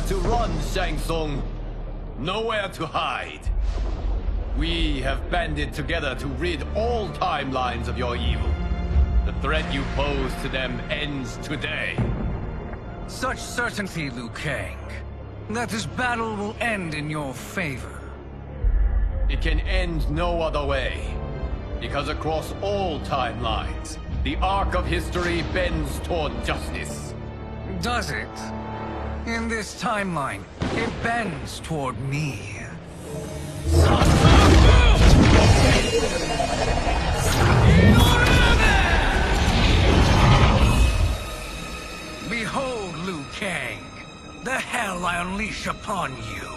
to run, Shang Tsung. Nowhere to hide. We have banded together to rid all timelines of your evil. The threat you pose to them ends today. Such certainty, Liu Kang, that this battle will end in your favor. It can end no other way. Because across all timelines, the arc of history bends toward justice. Does it? In this timeline, it bends toward me. Behold, Liu Kang, the hell I unleash upon you.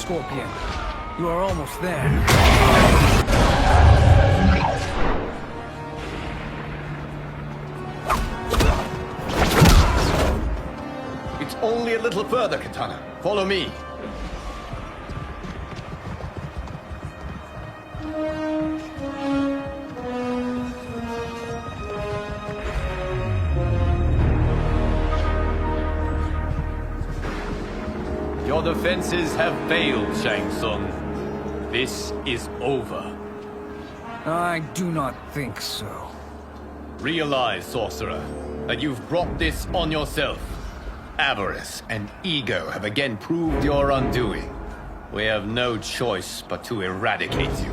Scorpion. You are almost there. It's only a little further, Katana. Follow me. Your defenses have failed, Shang Tsung. This is over. I do not think so. Realize, sorcerer, that you've brought this on yourself. Avarice and ego have again proved your undoing. We have no choice but to eradicate you.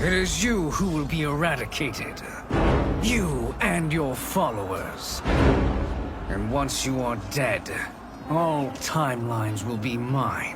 It is you who will be eradicated. You and your followers. And once you are dead, all timelines will be mine.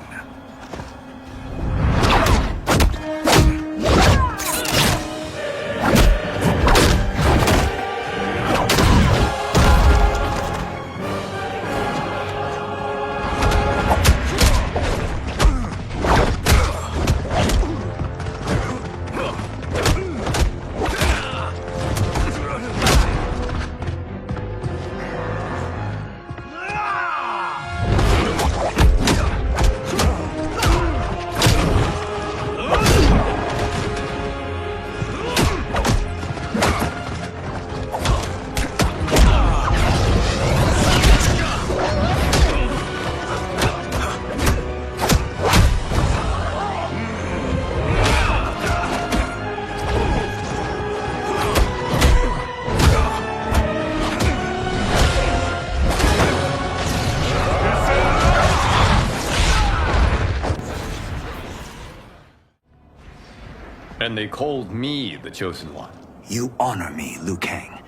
And they called me the Chosen One. You honor me, Liu Kang.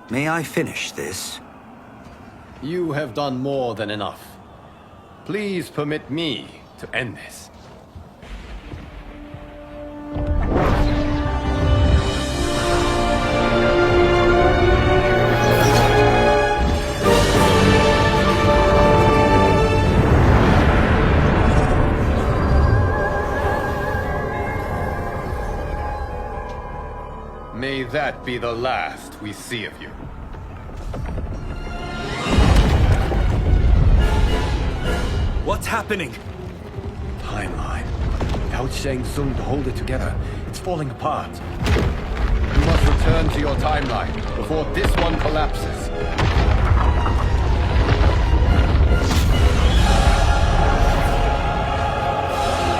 May I finish this? You have done more than enough. Please permit me to end this. May that be the last we see of you. What's happening? Timeline. Without Shang Tsung to hold it together, it's falling apart. You must return to your timeline before this one collapses.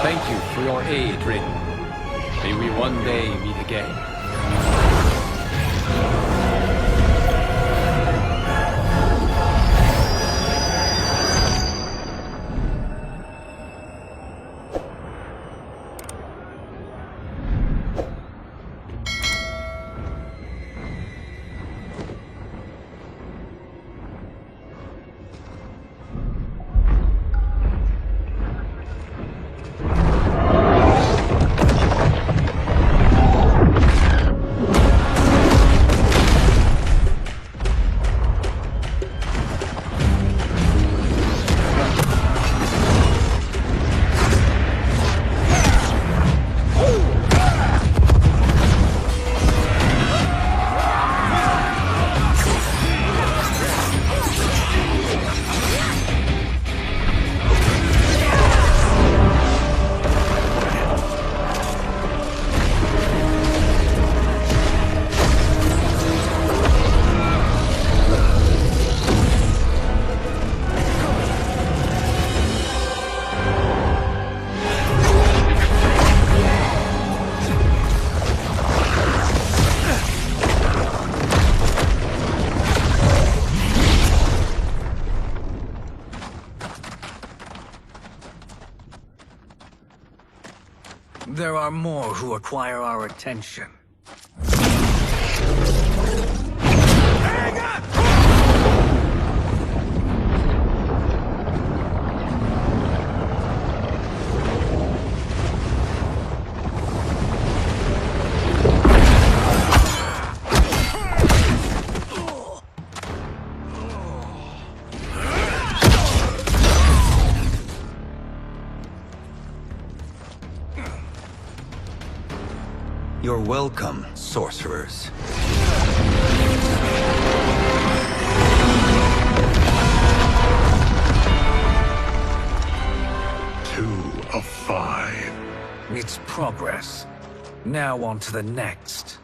Thank you for your aid, Raiden. May we one day meet again. There are more who acquire our attention. You're welcome, sorcerers. Two of 5. It's progress. Now on to the next.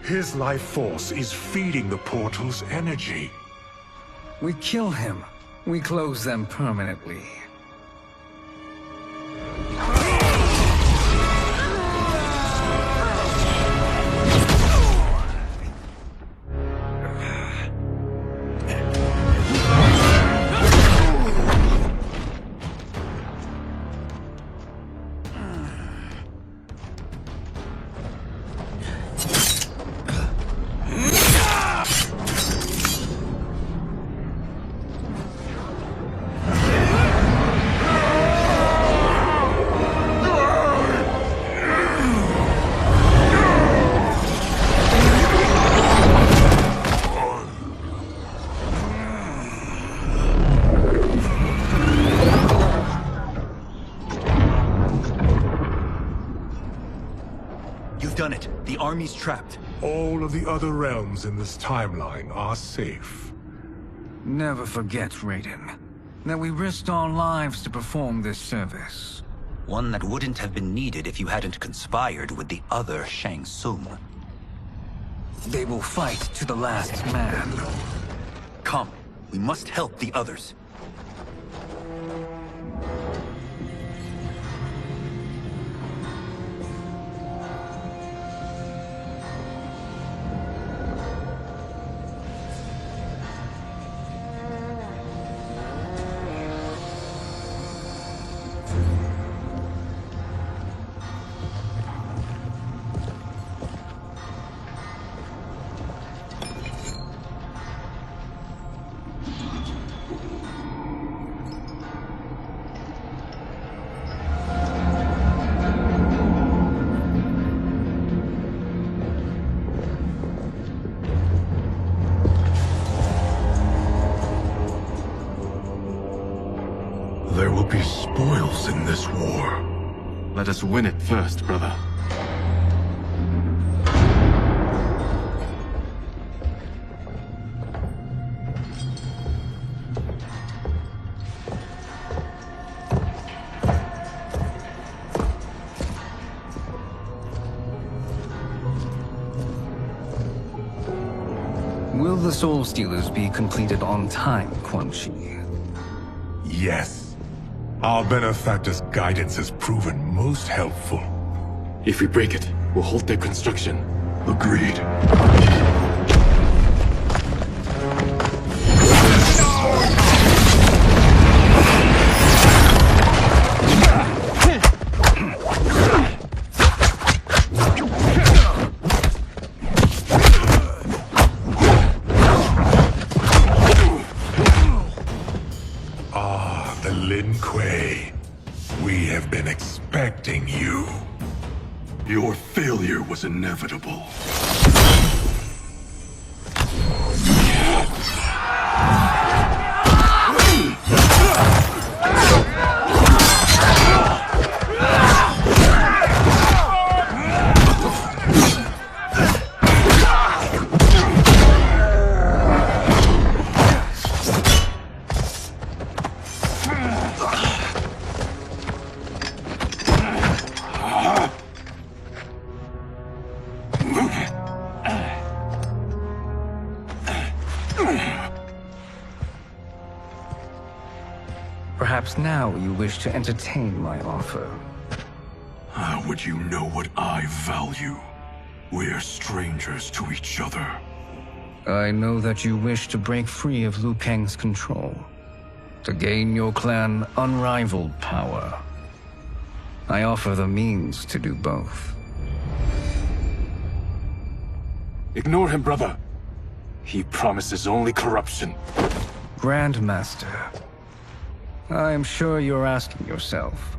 His life force is feeding the portal's energy. We kill him. We close them permanently. Done it. The army's trapped. All of the other realms in this timeline are safe. Never forget, Raiden, that we risked our lives to perform this service. One that wouldn't have been needed if you hadn't conspired with the other Shang Tsung. They will fight to the last man. Come, we must help the others. There will be spoils in this war. Let us win it first, brother. Will the Soul Stealers be completed on time, Quan Chi? Yes. Our benefactor's guidance has proven most helpful. If we break it, we'll halt their construction. Agreed. Lin Kuei, we have been expecting you. Your failure was inevitable. Perhaps now you wish to entertain my offer. How would you know what I value? We're strangers to each other. I know that you wish to break free of Liu Kang's control, to gain your clan unrivaled power. I offer the means to do both. Ignore him, brother. He promises only corruption. Grandmaster, I am sure you're asking yourself,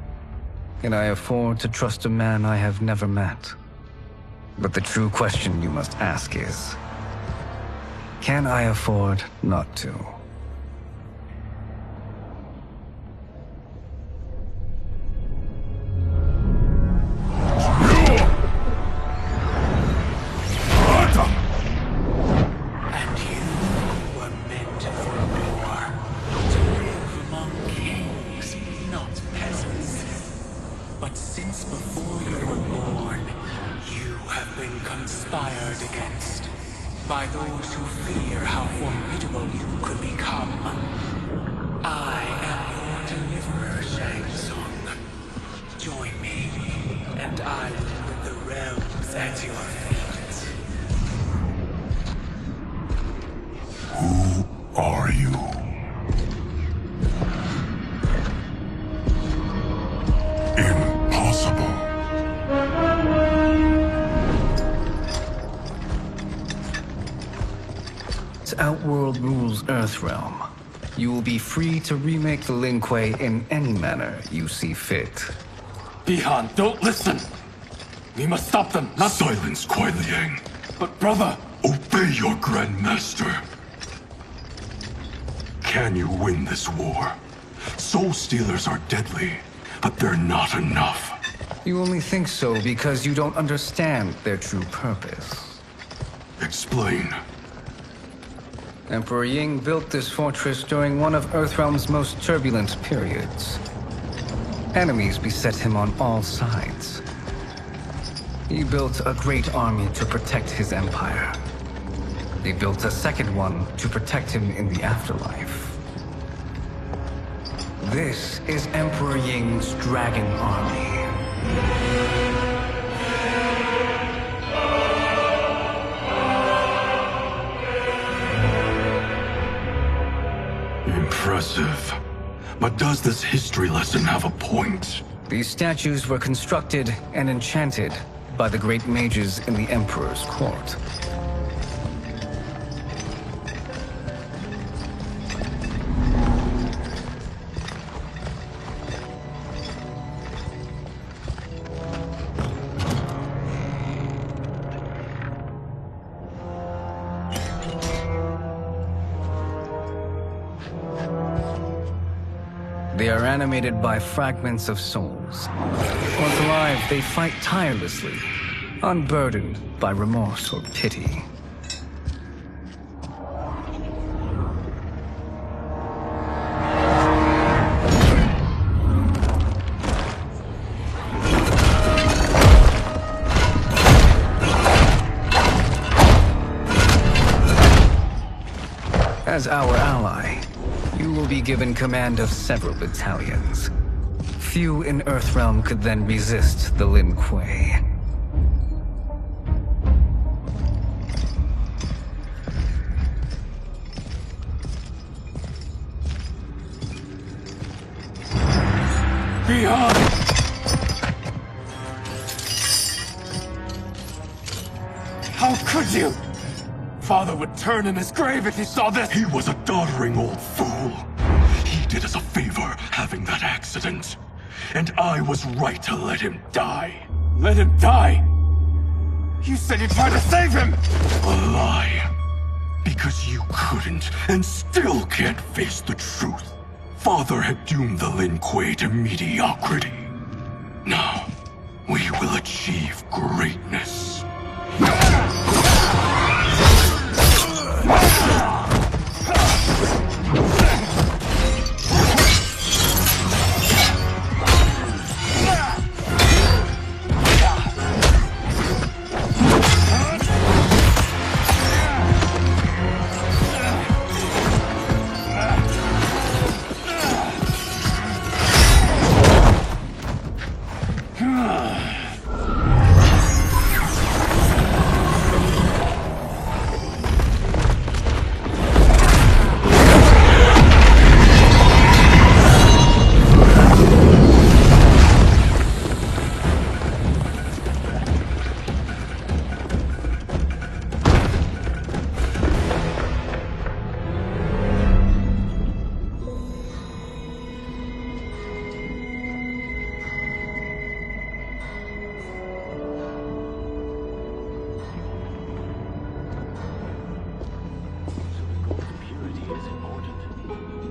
can I afford to trust a man I have never met? But the true question you must ask is, can I afford not to? But since before you were born, you have been conspired against by those who fear how formidable you could become. I am your deliverer, Shang Tsung. Join me, and I will put the realms at your feet. Who are you? Impossible. As Outworld rules Earthrealm, you will be free to remake the Lin Kuei in any manner you see fit. Bihan, don't listen! We must stop them, not— Silence, Kuai Liang. But brother! Obey your Grandmaster. Can you win this war? Soul Stealers are deadly, but they're not enough. You only think so because you don't understand their true purpose. Explain. Emperor Ying built this fortress during one of Earthrealm's most turbulent periods. Enemies beset him on all sides. He built a great army to protect his empire. He built a second one to protect him in the afterlife. This is Emperor Ying's Dragon Army. Impressive. But does this history lesson have a point? These statues were constructed and enchanted by the great mages in the Emperor's court. They are animated by fragments of souls. Once alive, they fight tirelessly, unburdened by remorse or pity. As our ally, you will be given command of several battalions. Few in Earthrealm could then resist the Lin Kuei. Beyond! How could you? Father would turn in his grave if he saw this! He was a doddering old fool. He did us a favor having that accident. And I was right to let him die. Let him die? You said you tried to save him! A lie. Because you couldn't and still can't face the truth. Father had doomed the Lin Kuei to mediocrity. Now, we will achieve greatness.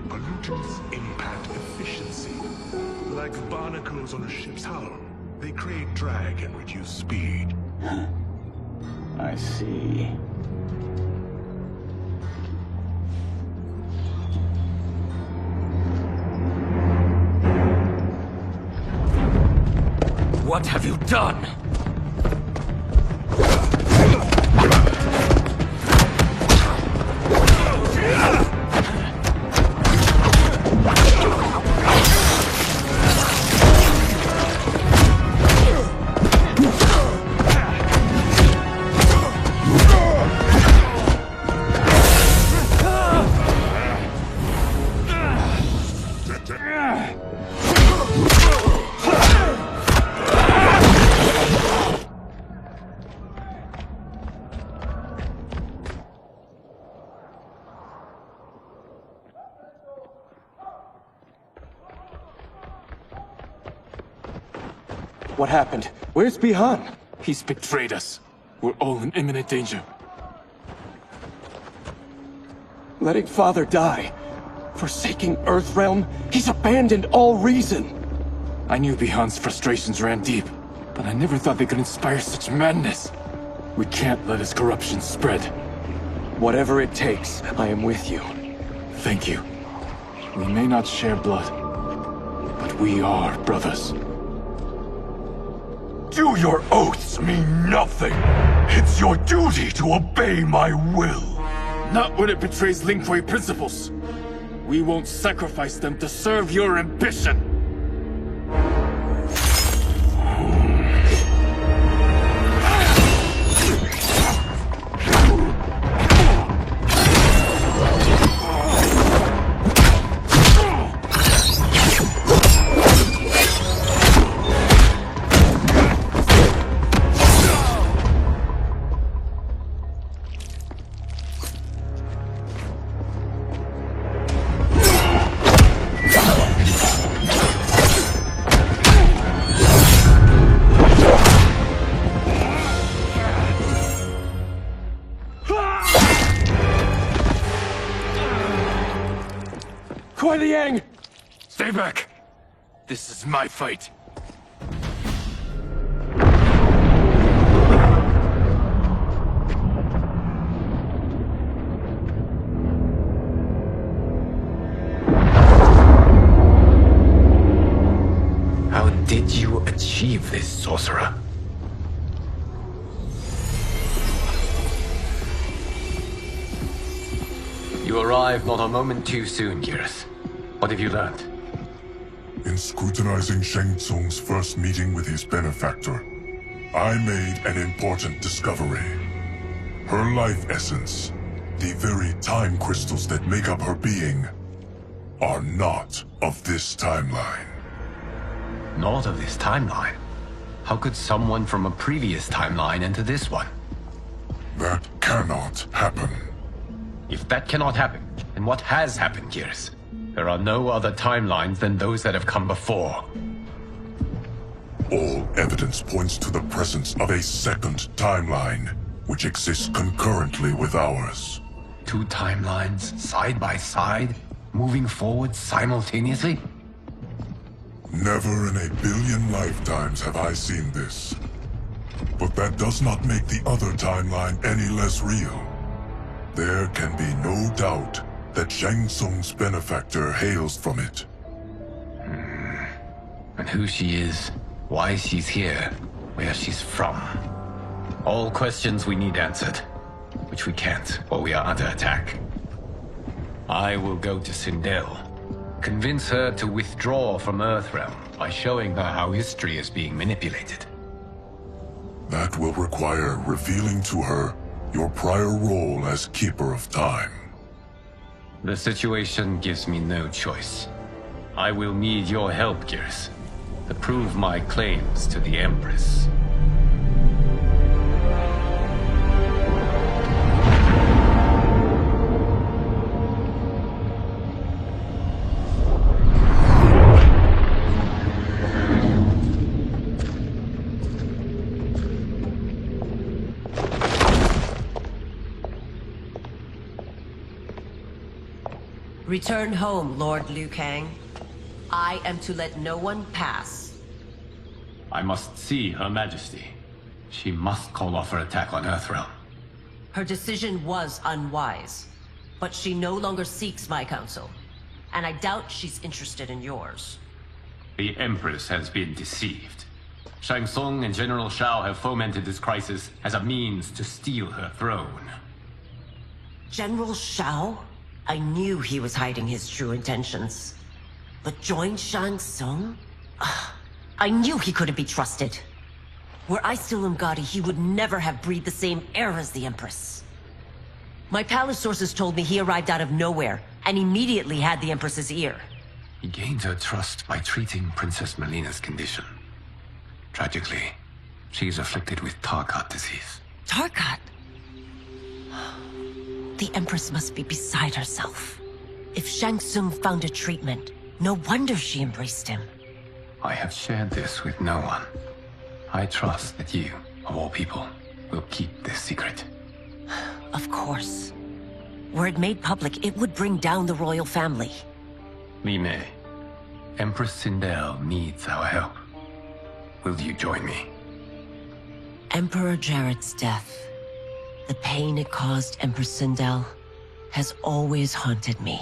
Pollutants impact efficiency. Like barnacles on a ship's hull, they create drag and reduce speed. I see. What have you done? What happened? Where's Bihan? He's betrayed us. We're all in imminent danger. Letting Father die. Forsaking Earthrealm. He's abandoned all reason. I knew Bihan's frustrations ran deep, but I never thought they could inspire such madness. We can't let his corruption spread. Whatever it takes, I am with you. Thank you. We may not share blood, but But we are brothers. Do your oaths mean nothing? It's your duty to obey my will. Not when it betrays Lin Kuei principles. We won't sacrifice them to serve your ambition. Kuai Liang! Stay back! This is my fight. How did you achieve this, sorcerer? You arrived not a moment too soon, Geras. What have you learned? In scrutinizing Shang Tsung's first meeting with his benefactor, I made an important discovery. Her life essence, the very time crystals that make up her being, are not of this timeline. Not of this timeline? How could someone from a previous timeline enter this one? That cannot happen. If that cannot happen, then what has happened, Geras? There are no other timelines than those that have come before. All evidence points to the presence of a second timeline, which exists concurrently with ours. Two timelines, side by side, moving forward simultaneously? Never in a billion lifetimes have I seen this. But that does not make the other timeline any less real. There can be no doubt that Shang Tsung's benefactor hails from it. And who she is, why she's here, where she's from. All questions we need answered, which we can't, or we are under attack. I will go to Sindel, convince her to withdraw from Earthrealm by showing her how history is being manipulated. That will require revealing to her your prior role as Keeper of Time. The situation gives me no choice. I will need your help, Geras, to prove my claims to the Empress. Return home, Lord Liu Kang. I am to let no one pass. I must see Her Majesty. She must call off her attack on Earthrealm. Her decision was unwise, but she no longer seeks my counsel, and I doubt she's interested in yours. The Empress has been deceived. Shang Tsung and General Shao have fomented this crisis as a means to steal her throne. General Shao? I knew he was hiding his true intentions. But join Shang Tsung? I knew he couldn't be trusted. Were I still Umgadi, he would never have breathed the same air as the Empress. My palace sources told me he arrived out of nowhere, and immediately had the Empress's ear. He gained her trust by treating Princess Melina's condition. Tragically, she is afflicted with Tarkat disease. Tarkat? The Empress must be beside herself. If Shang Tsung found a treatment, no wonder she embraced him. I have shared this with no one. I trust that you, of all people, will keep this secret. Of course. Were it made public, it would bring down the royal family. Li Mei, Empress Sindel needs our help. Will you join me? Emperor Jared's death, the pain it caused Empress Sindel, has always haunted me.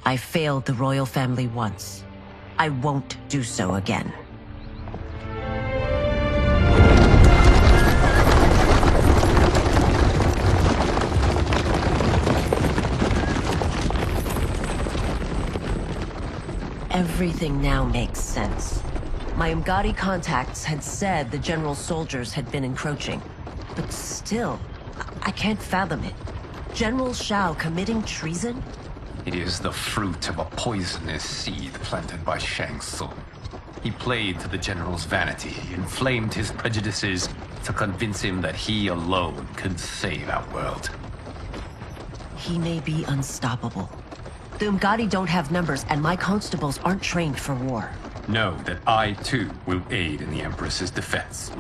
I failed the royal family once. I won't do so again. Everything now makes sense. My Umgadi contacts had said the General's soldiers had been encroaching. But still, I can't fathom it. General Shao committing treason? It is the fruit of a poisonous seed planted by Shang Tsung. He played to the General's vanity, inflamed his prejudices to convince him that he alone could save our world. He may be unstoppable. The Umgadi don't have numbers, and my constables aren't trained for war. Know that I, too, will aid in the Empress's defense.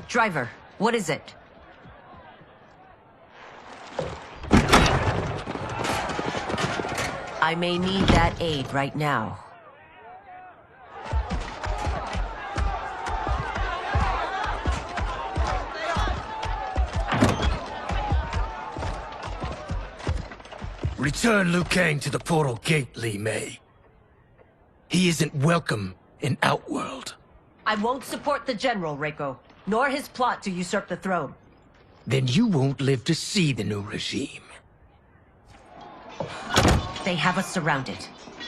Driver, what is it? I may need that aid right now. Return Liu Kang to the portal gate, Li Mei. He isn't welcome in Outworld. I won't support the General, Reiko, nor his plot to usurp the throne. Then you won't live to see the new regime. They have us surrounded.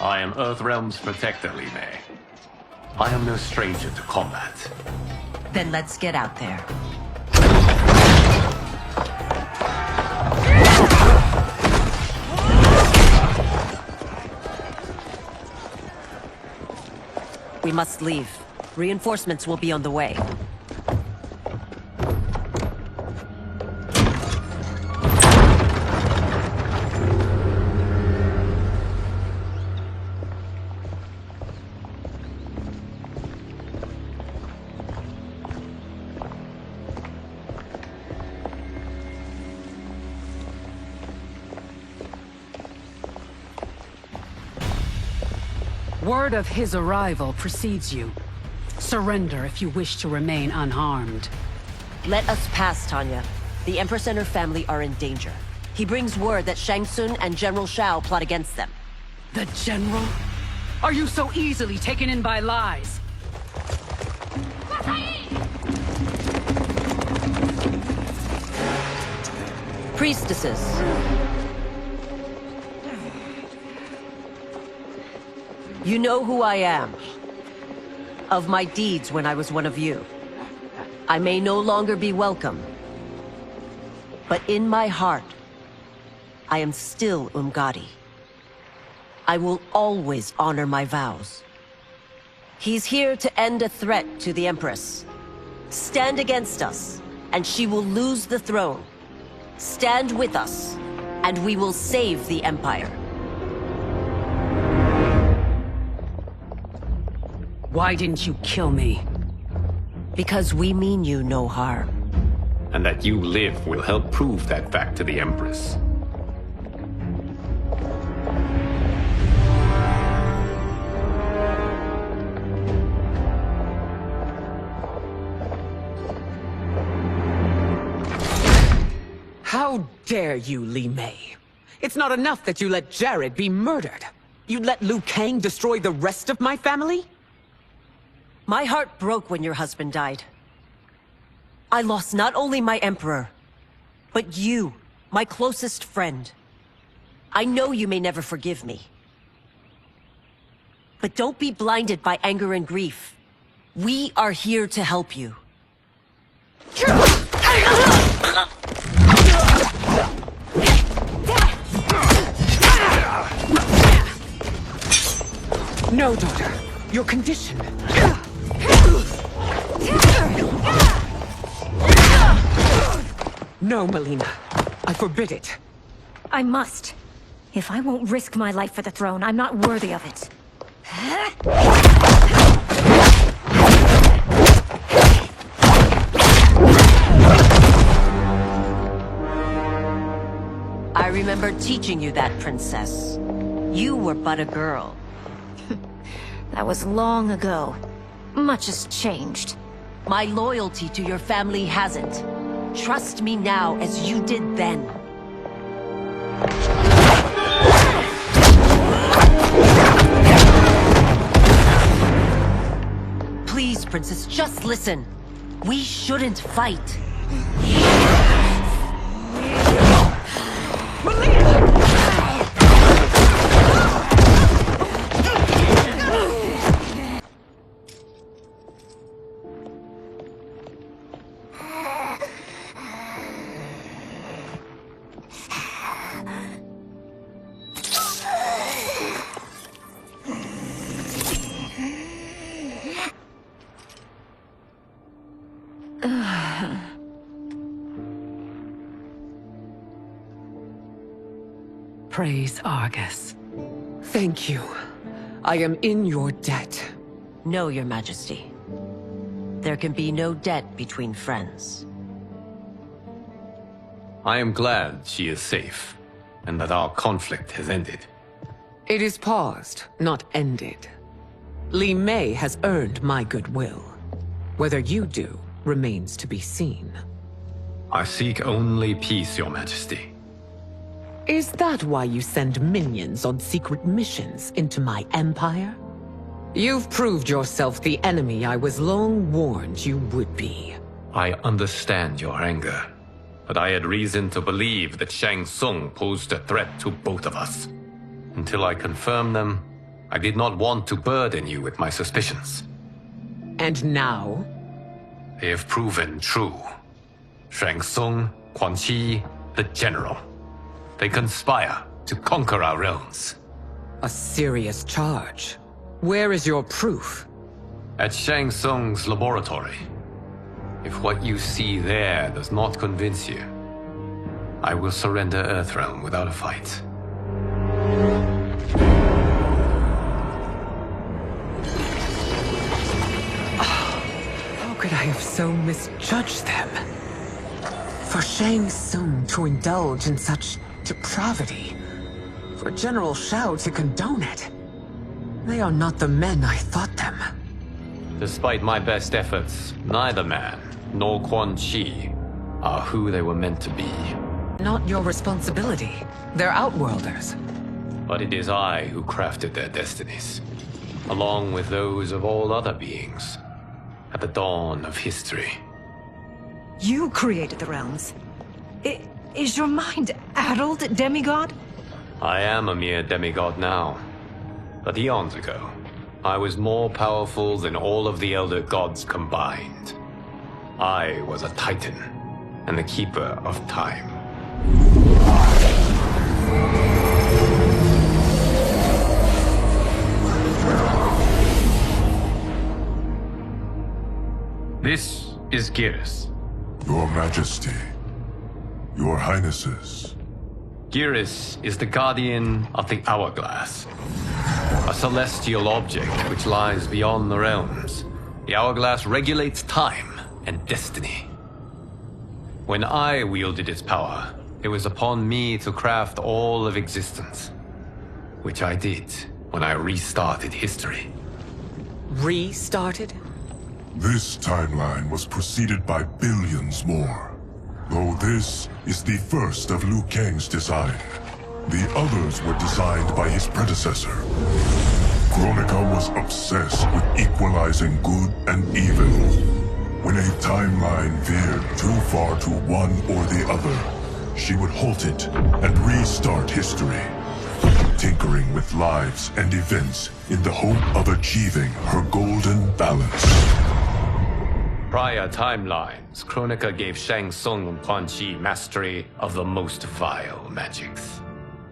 I am Earthrealm's protector, Li Mei. I am no stranger to combat. Then let's get out there. We must leave. Reinforcements will be on the way. Word of his arrival precedes you. Surrender if you wish to remain unharmed. Let us pass, Tanya. The Empress and her family are in danger. He brings word that Shang Tsung and General Shao plot against them. The General? Are you so easily taken in by lies? Priestesses. You know who I am. Of my deeds when I was one of you. I may no longer be welcome. But in my heart, I am still Umgadi. I will always honor my vows. He's here to end a threat to the Empress. Stand against us, and she will lose the throne. Stand with us, and we will save the Empire. Why didn't you kill me? Because we mean you no harm. And that you live will help prove that fact to the Empress. How dare you, Li Mei? It's not enough that you let Jared be murdered. You'd let Liu Kang destroy the rest of my family? My heart broke when your husband died. I lost not only my Emperor, but you, my closest friend. I know you may never forgive me. But don't be blinded by anger and grief. We are here to help you. No, daughter. Your condition. No, Melina. I forbid it. I must. If I won't risk my life for the throne, I'm not worthy of it. I remember teaching you that, Princess. You were but a girl. That was long ago. Much has changed. My loyalty to your family hasn't. Trust me now as you did then. Francis, just listen. We shouldn't fight. Praise Argus. Thank you. I am in your debt. No, Your Majesty. There can be no debt between friends. I am glad she is safe, and that our conflict has ended. It is paused, not ended. Li Mei has earned my goodwill. Whether you do remains to be seen. I seek only peace, Your Majesty. Is that why you send minions on secret missions into my empire? You've proved yourself the enemy I was long warned you would be. I understand your anger, but I had reason to believe that Shang Tsung posed a threat to both of us. Until I confirmed them, I did not want to burden you with my suspicions. And now? They have proven true. Shang Tsung, Quan Chi, the General. They conspire to conquer our realms. A serious charge. Where is your proof? At Shang Tsung's laboratory. If what you see there does not convince you, I will surrender Earthrealm without a fight. How could I have so misjudged them? For Shang Tsung to indulge in such depravity, for General Shao to condone it. They are not the men I thought them. Despite my best efforts, neither man nor Quan Chi are who they were meant to be. Not your responsibility. They're outworlders. But it is I who crafted their destinies, along with those of all other beings, at the dawn of history. You created the realms. Is your mind addled, demigod? I am a mere demigod now. But eons ago, I was more powerful than all of the Elder Gods combined. I was a Titan, and the Keeper of Time. This is Geras. Your Majesty. Your Highnesses. Geras is the guardian of the Hourglass. A celestial object which lies beyond the realms. The Hourglass regulates time and destiny. When I wielded its power, it was upon me to craft all of existence. Which I did when I restarted history. Restarted? This timeline was preceded by billions more. Though this is the first of Liu Kang's design. The others were designed by his predecessor. Kronika was obsessed with equalizing good and evil. When a timeline veered too far to one or the other, she would halt it and restart history, tinkering with lives and events in the hope of achieving her golden balance. Prior timelines, Kronika gave Shang Tsung and Quan Chi mastery of the most vile magics.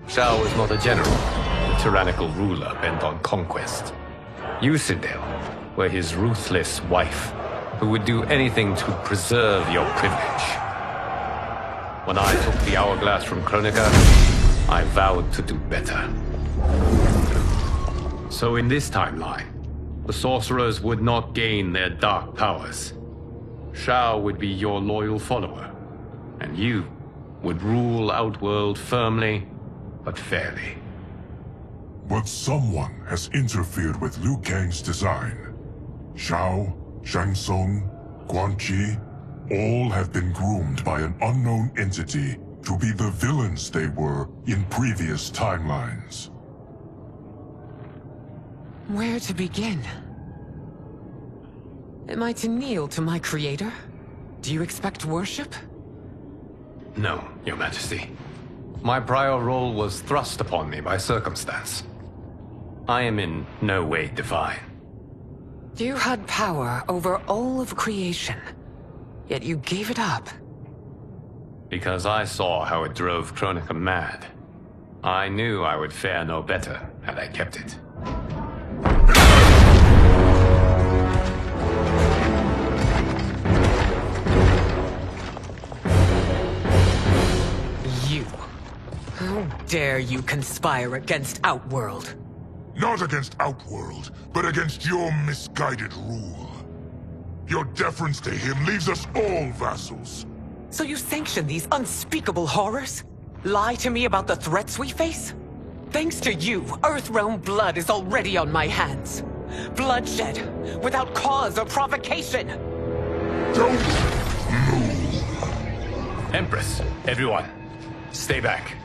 Shao was not a general, a tyrannical ruler bent on conquest. You, Sindel, were his ruthless wife, who would do anything to preserve your privilege. When I took the Hourglass from Kronika, I vowed to do better. So in this timeline, the sorcerers would not gain their dark powers. Shao would be your loyal follower, and you would rule Outworld firmly, but fairly. But someone has interfered with Liu Kang's design. Shao, Shang Tsung, Quan Chi, all have been groomed by an unknown entity to be the villains they were in previous timelines. Where to begin? Am I to kneel to my creator? Do you expect worship? No, Your Majesty. My prior role was thrust upon me by circumstance. I am in no way divine. You had power over all of creation, yet you gave it up. Because I saw how it drove Kronika mad. I knew I would fare no better had I kept it. You. How dare you conspire against Outworld? Not against Outworld, but against your misguided rule. Your deference to him leaves us all vassals. So you sanction these unspeakable horrors? Lie to me about the threats we face? Thanks to you, Earthrealm blood is already on my hands. Bloodshed, without cause or provocation. Don't move. Empress, everyone, stay back.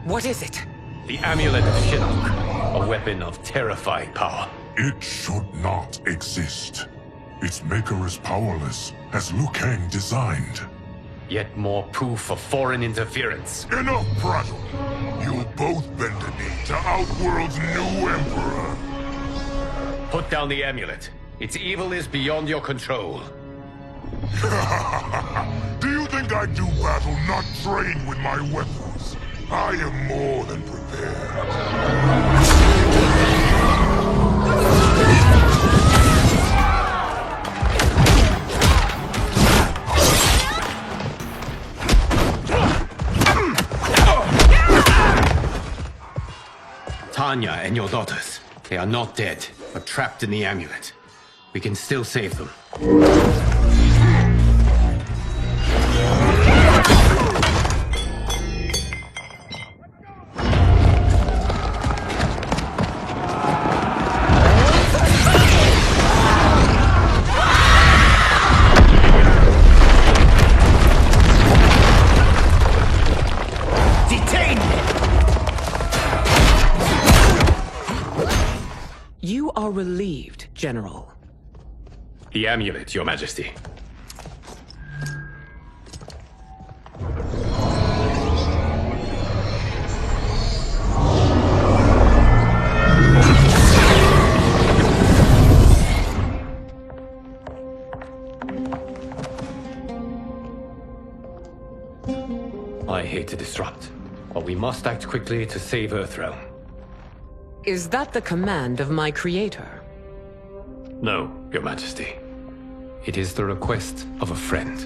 What is it? The Amulet of Shinnok, a weapon of terrifying power. It should not exist. Its maker is powerless, as Liu Kang designed. Yet more proof of foreign interference. Enough prattle! You'll both bend a knee to Outworld's new emperor. Put down the amulet. Its evil is beyond your control. Do you think I do battle not trained with my weapons? I am more than prepared. Tanya and your daughters. They are not dead, but trapped in the amulet. We can still save them. You are relieved, General. The amulet, Your Majesty. I hate to disrupt, but we must act quickly to save Earthrealm. Is that the command of my creator? No, Your Majesty. It is the request of a friend.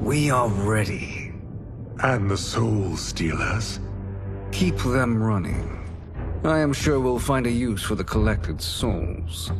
We are ready. And the Soul Stealers? Keep them running. I am sure we'll find a use for the collected souls.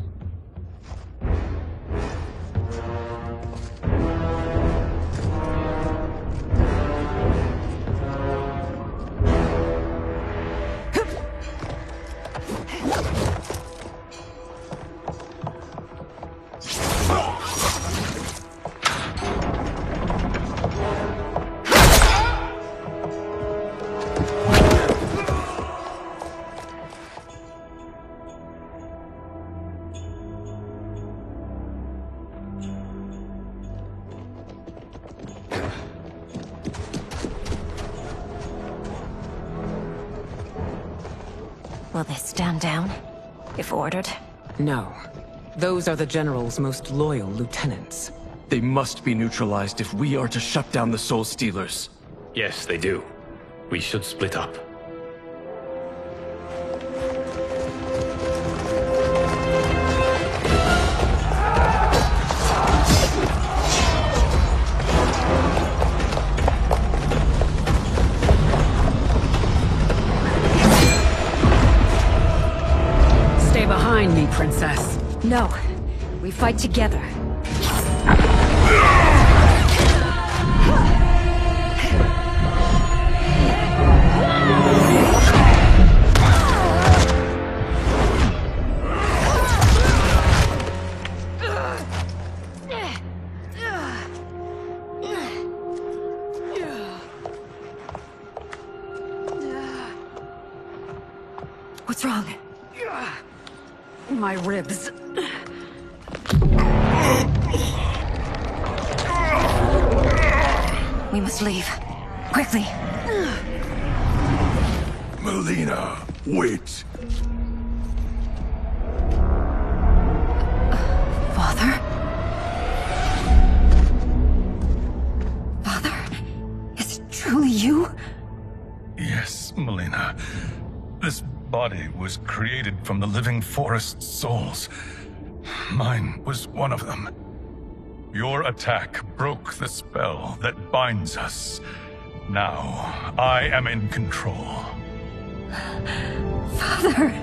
Will they stand down, if ordered? No. Those are the General's most loyal lieutenants. They must be neutralized if we are to shut down the Soul Stealers. Yes, they do. We should split up. Stay behind me, Princess. No. We fight together. What's wrong? My ribs. We must leave. Quickly. Melina, wait. Father? Father? Is it truly you? Yes, Melina. This body was created from the living forest's souls. Mine was one of them. Your attack broke the spell that binds us. Now, I am in control. Father!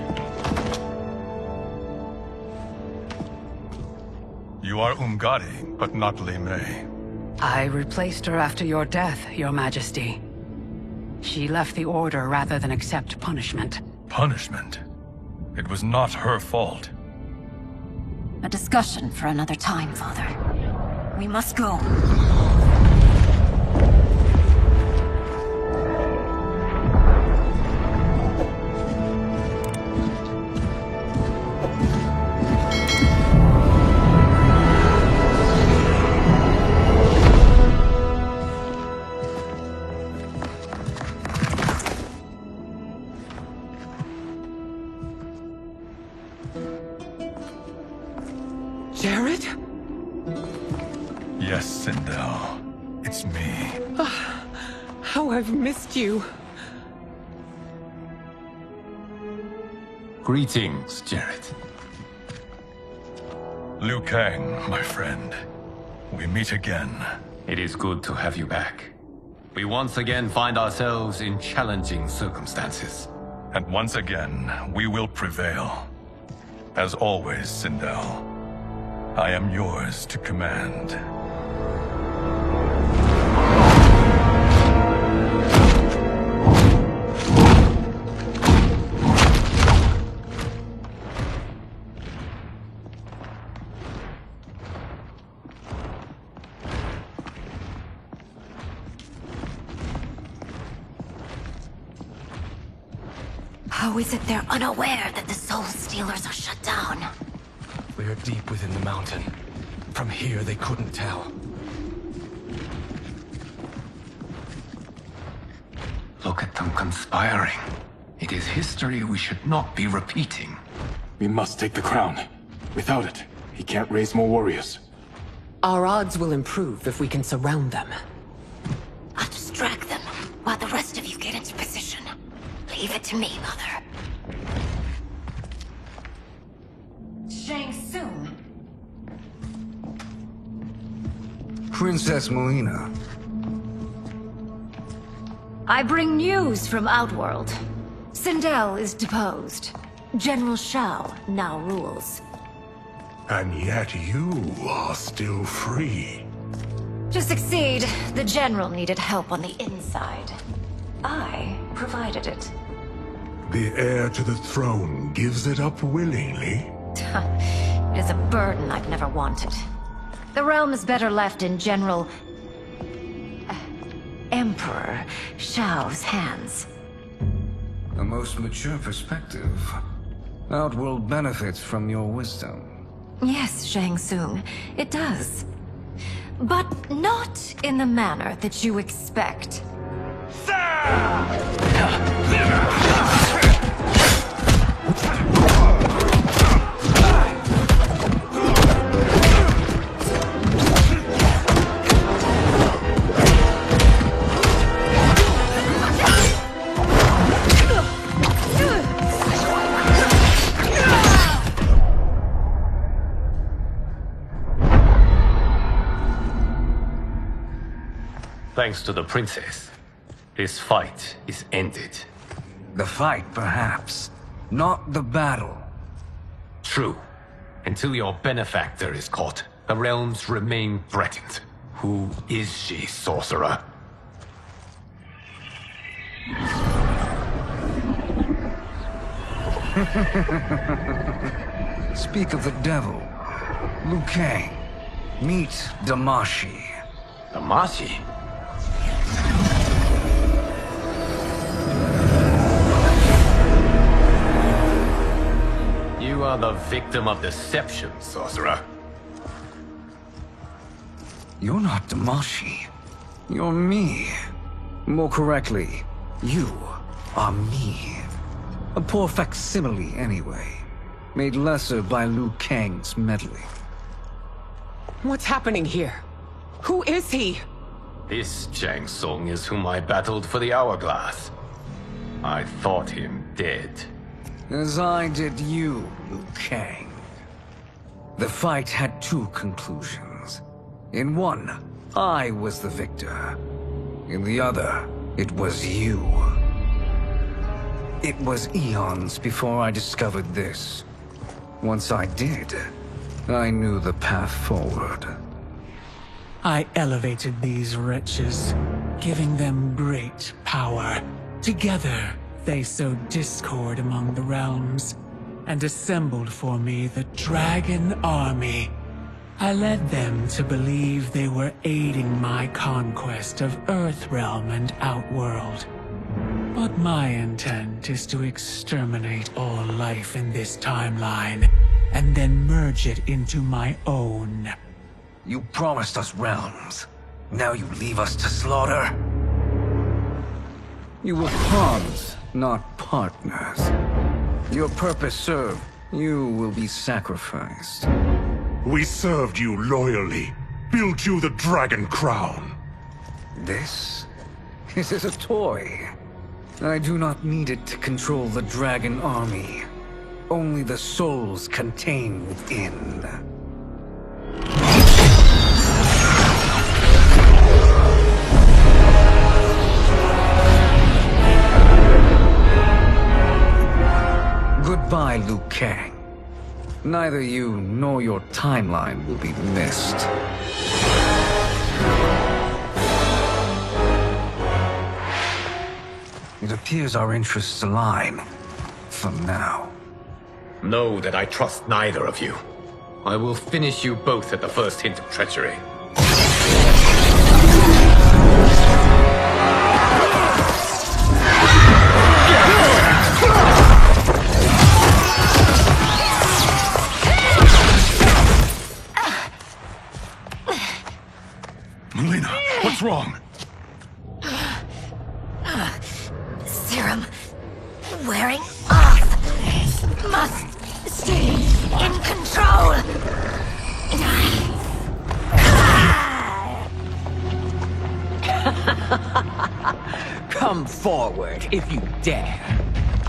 You are Umgadi, but not Li Mei. I replaced her after your death, Your Majesty. She left the Order rather than accept punishment. Punishment? It was not her fault. A discussion for another time, Father. We must go. Jared? Yes, Sindel. It's me. How I've missed you. Greetings, Jared. Liu Kang, my friend. We meet again. It is good to have you back. We once again find ourselves in challenging circumstances. And once again, we will prevail. As always, Sindel, I am yours to command. How is it they're unaware that the Soul Stealers are shut down? We are deep within the mountain. From here, they couldn't tell. Look at them conspiring. It is history we should not be repeating. We must take the crown. Without it, he can't raise more warriors. Our odds will improve if we can surround them. I'll distract them while the rest of you get into position. Leave it to me, Mother. Shang Tsung. Princess Melina. I bring news from Outworld. Sindel is deposed. General Shao now rules. And yet you are still free. To succeed, the General needed help on the inside. I provided it. The heir to the throne gives it up willingly. It is a burden I've never wanted. The realm is better left in General... Emperor Shao's hands. A most mature perspective. Outworld benefits from your wisdom. Yes, Shang Tsung, it does. But not in the manner that you expect. Thanks to the princess, this fight is ended. The fight, perhaps. Not the battle. True. Until your benefactor is caught, the realms remain threatened. Who is she, sorcerer? Speak of the devil. Liu Kang. Meet Damashi. Damashi? the victim of deception, sorcerer. You're not Damashi. You're me. More correctly, you are me. A poor facsimile, anyway. Made lesser by Liu Kang's meddling. What's happening here? Who is he? This Shang Tsung is whom I battled for the Hourglass. I thought him dead. As I did you, Liu Kang. The fight had two conclusions. In one, I was the victor. In the other, it was you. It was eons before I discovered this. Once I did, I knew the path forward. I elevated these wretches, giving them great power. Together, they sowed discord among the realms, and assembled for me the Dragon Army. I led them to believe they were aiding my conquest of Earthrealm and Outworld. But my intent is to exterminate all life in this timeline, and then merge it into my own. You promised us realms. Now you leave us to slaughter? You were pawns, not partners. Your purpose served. You will be sacrificed. We served you loyally, built you the Dragon Crown. This is a toy. I do not need it to control the Dragon Army. Only the souls contained within. Goodbye, Liu Kang. Neither you nor your timeline will be missed. It appears our interests align. For now. Know that I trust neither of you. I will finish you both at the first hint of treachery. Melina, what's wrong? Serum wearing off. Must stay in control. Come forward if you dare.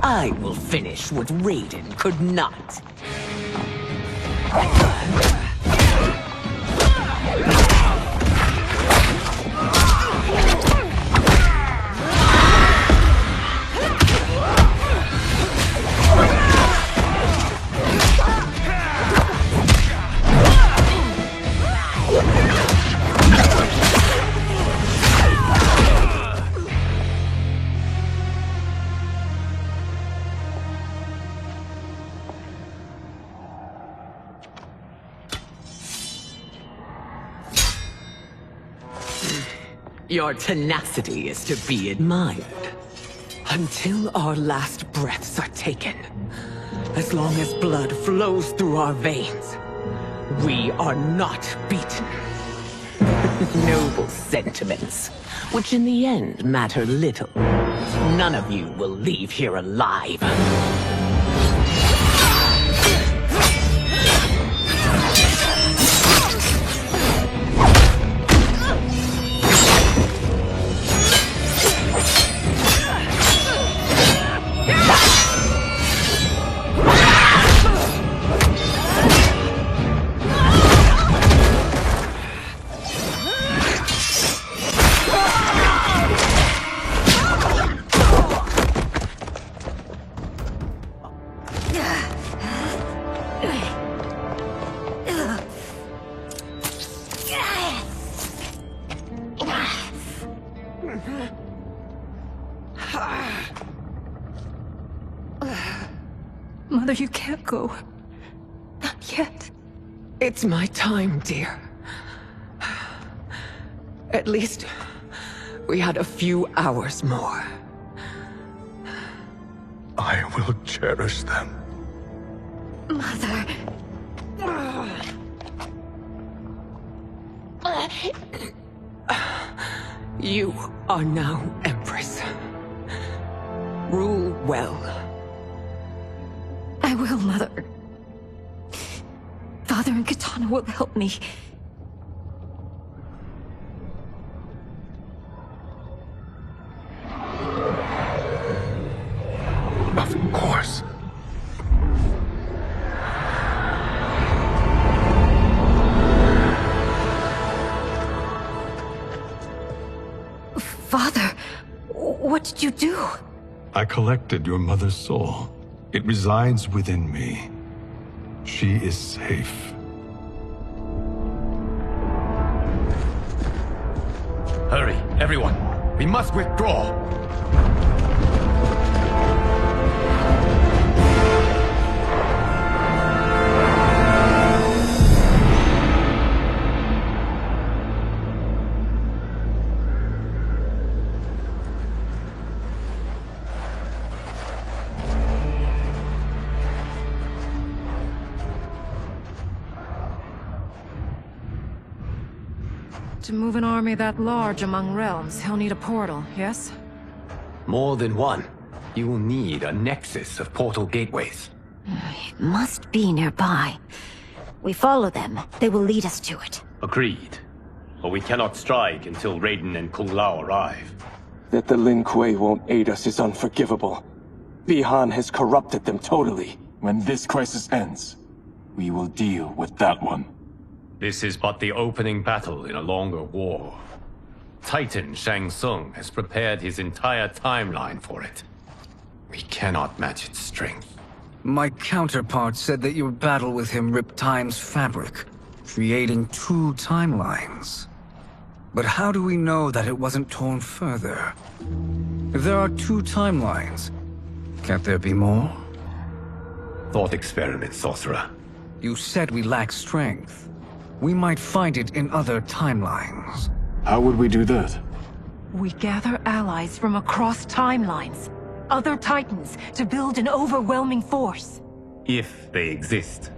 I will finish what Raiden could not. Your tenacity is to be admired. Until our last breaths are taken, as long as blood flows through our veins, we are not beaten. Noble sentiments, which in the end matter little. None of you will leave here alive. Mother, you can't go. Not yet. It's my time, dear. At least, we had a few hours more. I will cherish them. Mother... You are now Empress. Rule well. I will, Mother. Father and Katana will help me. Of course. Father, what did you do? I collected your mother's soul. It resides within me. She is safe. Hurry, everyone. We must withdraw. To move an army that large among realms, he'll need a portal, yes? More than one. You will need a nexus of portal gateways. It must be nearby. We follow them. They will lead us to it. Agreed. But we cannot strike until Raiden and Kung Lao arrive. That the Lin Kuei won't aid us is unforgivable. Bihan has corrupted them totally. When this crisis ends, we will deal with that one. This is but the opening battle in a longer war. Titan Shang Tsung has prepared his entire timeline for it. We cannot match its strength. My counterpart said that your battle with him ripped time's fabric, creating 2 timelines. But how do we know that it wasn't torn further? If there are 2 timelines, can't there be more? Thought experiment, sorcerer. You said we lack strength. We might find it in other timelines. How would we do that? We gather allies from across timelines, other titans, to build an overwhelming force. If they exist.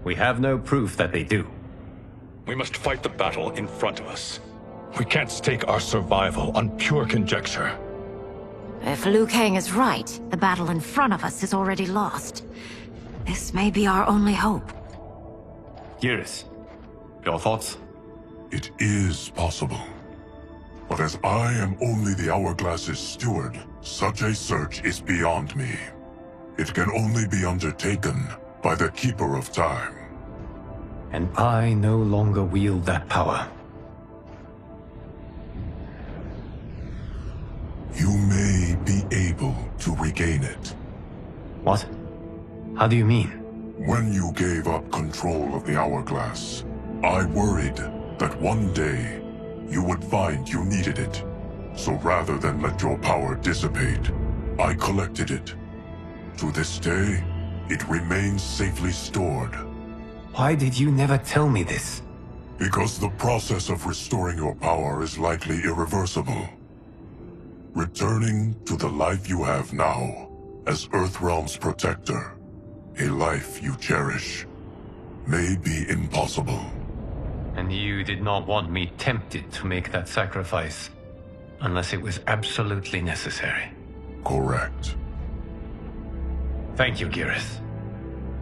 We have no proof that they do. We must fight the battle in front of us. We can't stake our survival on pure conjecture. If Liu Kang is right, the battle in front of us is already lost. This may be our only hope. Geras, your thoughts? It is possible. But as I am only the Hourglass's steward, such a search is beyond me. It can only be undertaken by the Keeper of Time. And I no longer wield that power. You may be able to regain it. What? How do you mean? When you gave up control of the Hourglass, I worried that one day you would find you needed it. So rather than let your power dissipate, I collected it. To this day, it remains safely stored. Why did you never tell me this? Because the process of restoring your power is likely irreversible. Returning to the life you have now, as Earthrealm's protector, a life you cherish, may be impossible. And you did not want me tempted to make that sacrifice, unless it was absolutely necessary. Correct. Thank you, Geras.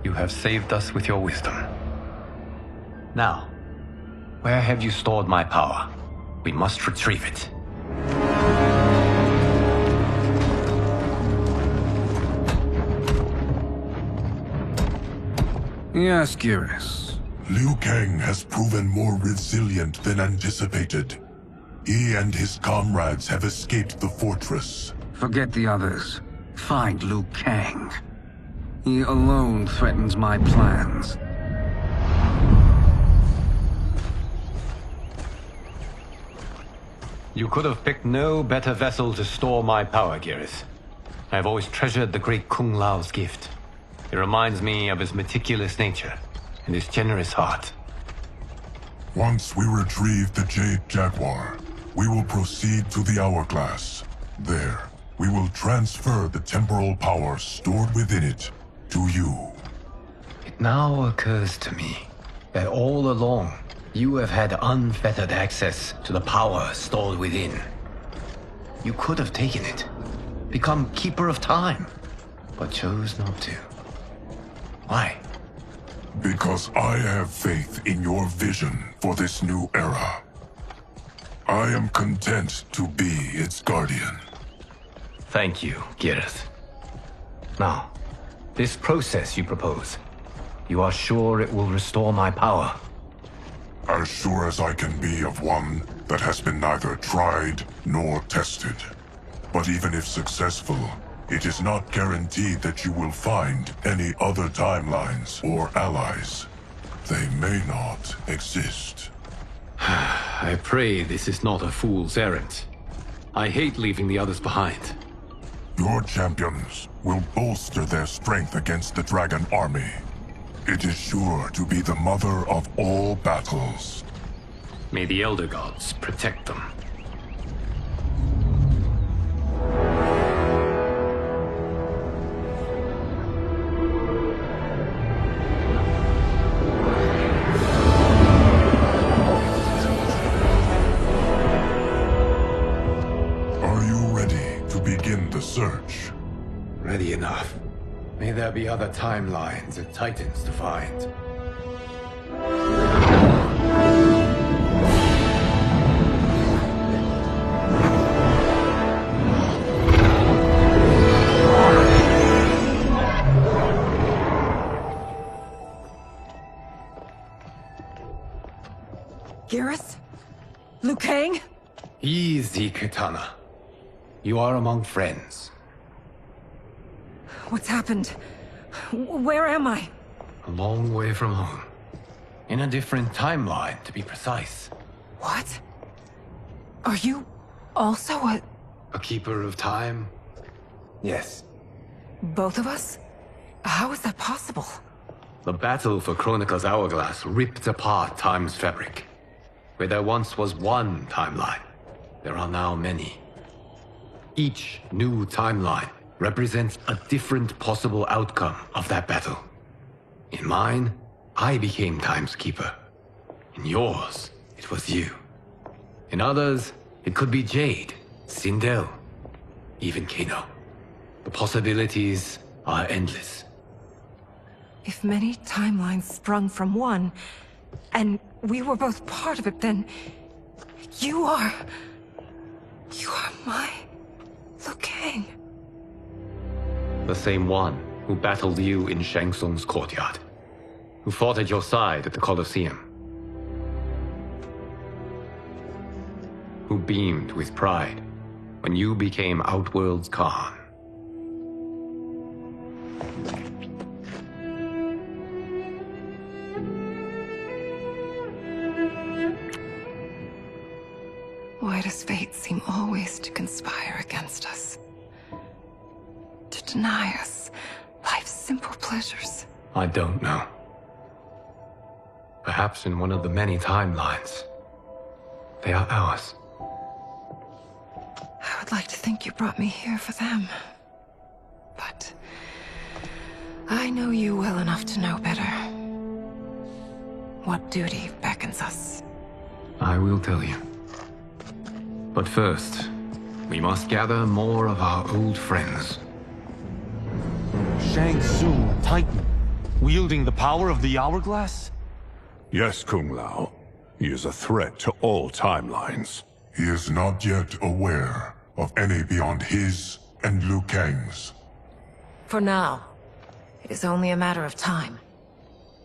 You have saved us with your wisdom. Now, where have you stored my power? We must retrieve it. Yes, Geras. Liu Kang has proven more resilient than anticipated. He and his comrades have escaped the fortress. Forget the others. Find Liu Kang. He alone threatens my plans. You could have picked no better vessel to store my power, Geras. I have always treasured the great Kung Lao's gift. It reminds me of his meticulous nature and his generous heart. Once we retrieve the Jade Jaguar, we will proceed to the Hourglass. There, we will transfer the temporal power stored within it to you. It It now occurs to me that all along, you have had unfettered access to the power stored within. You could have taken it, become Keeper of Time, but chose not to. Why? Because I have faith in your vision for this new era. I am content to be its guardian. Thank you, Gareth. Now, this process you propose, you are sure it will restore my power? As sure as I can be of one that has been neither tried nor tested. But even if successful, it is not guaranteed that you will find any other timelines or allies. They may not exist. I pray this is not a fool's errand. I hate leaving the others behind. Your champions will bolster their strength against the Dragon Army. It is sure to be the mother of all battles. May the Elder Gods protect them. Are you ready to begin the search? Ready enough. May there be other timelines and titans to find. Garrus? Liu Kang? Easy, Kitana. You are among friends. What's happened? Where am I? A long way from home. In a different timeline, to be precise. What? Are you also a keeper of time? Yes. both of us? How is that possible? The battle for Chronica's Hourglass ripped apart time's fabric. Where there once was one timeline, there are now many. Each new timeline represents a different possible outcome of that battle. In mine, I became Time's Keeper. In yours, it was you. In others, it could be Jade, Sindel, even Kano. The possibilities are endless. If many timelines sprung from one, and we were both part of it, then you are my Liu Kang. The same one who battled you in Shang Tsung's courtyard, who fought at your side at the Colosseum, who beamed with pride when you became Outworld's Khan. Why does fate seem always to conspire against us? To deny us life's simple pleasures? I don't know. Perhaps in one of the many timelines, they are ours. I would like to think you brought me here for them. But I know you well enough to know better. What duty beckons us? I will tell you. But first, we must gather more of our old friends. Shang Tsung, Titan, wielding the power of the Hourglass? Yes, Kung Lao. He is a threat to all timelines. He is not yet aware of any beyond his and Liu Kang's. For now, it is only a matter of time.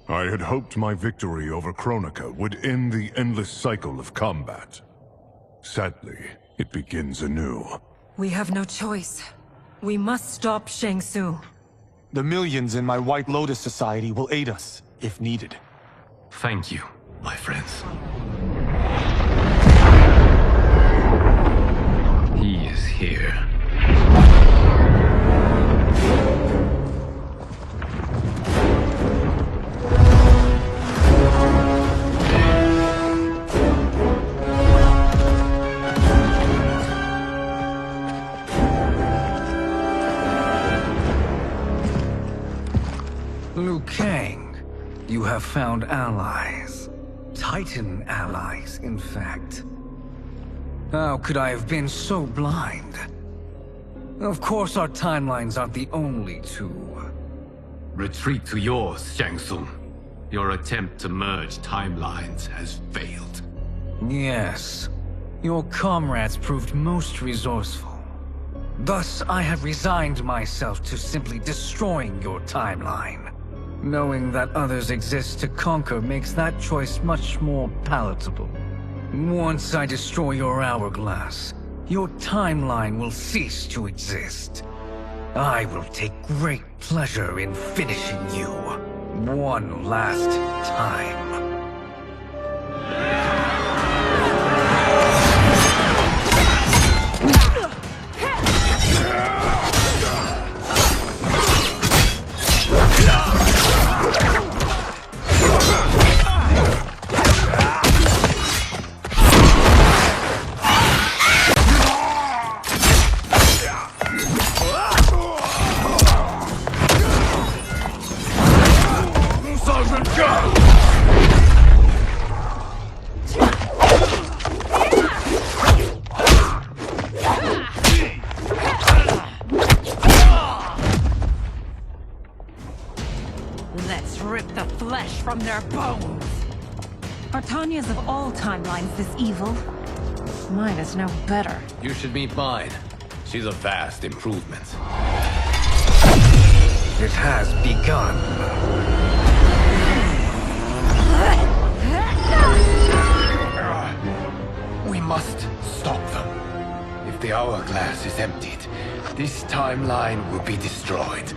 I had hoped my victory over Kronika would end the endless cycle of combat. Sadly, it begins anew. We have no choice. We must stop Shang Tsung. The millions in my White Lotus Society will aid us, if needed. Thank you, my friends. He is here. Liu Kang, You have found allies. Titan allies, in fact. How could I have been so blind? Of course our timelines aren't the only two. Retreat to yours, Shang Tsung. Your attempt to merge timelines has failed. Yes. Your comrades proved most resourceful. Thus, I have resigned myself to simply destroying your timeline. Knowing that others exist to conquer makes that choice much more palatable. Once I destroy your hourglass, your timeline will cease to exist. I will take great pleasure in finishing you one last time. Let's rip the flesh from their bones! Are Tanya's of all timelines this evil? Mine is no better. You should meet mine. She's a vast improvement. It has begun. We must stop them. If the hourglass is emptied, this timeline will be destroyed.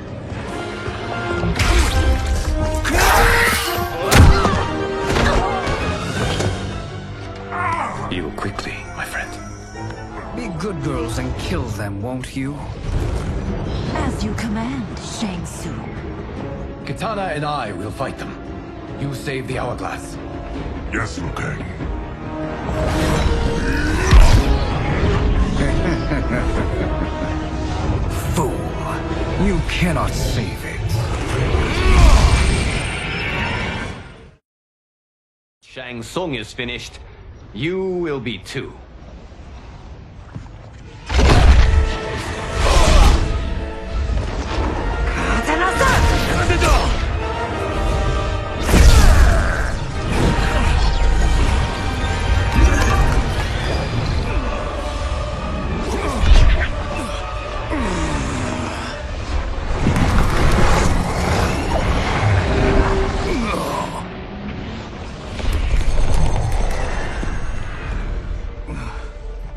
Heal quickly, my friend. Be good girls and kill them, won't you? As you command, Shang Tsung. Kitana and I will fight them. You save the hourglass. Yes, Liu Kang. Fool! You cannot save it. Shang Tsung is finished. You will be too.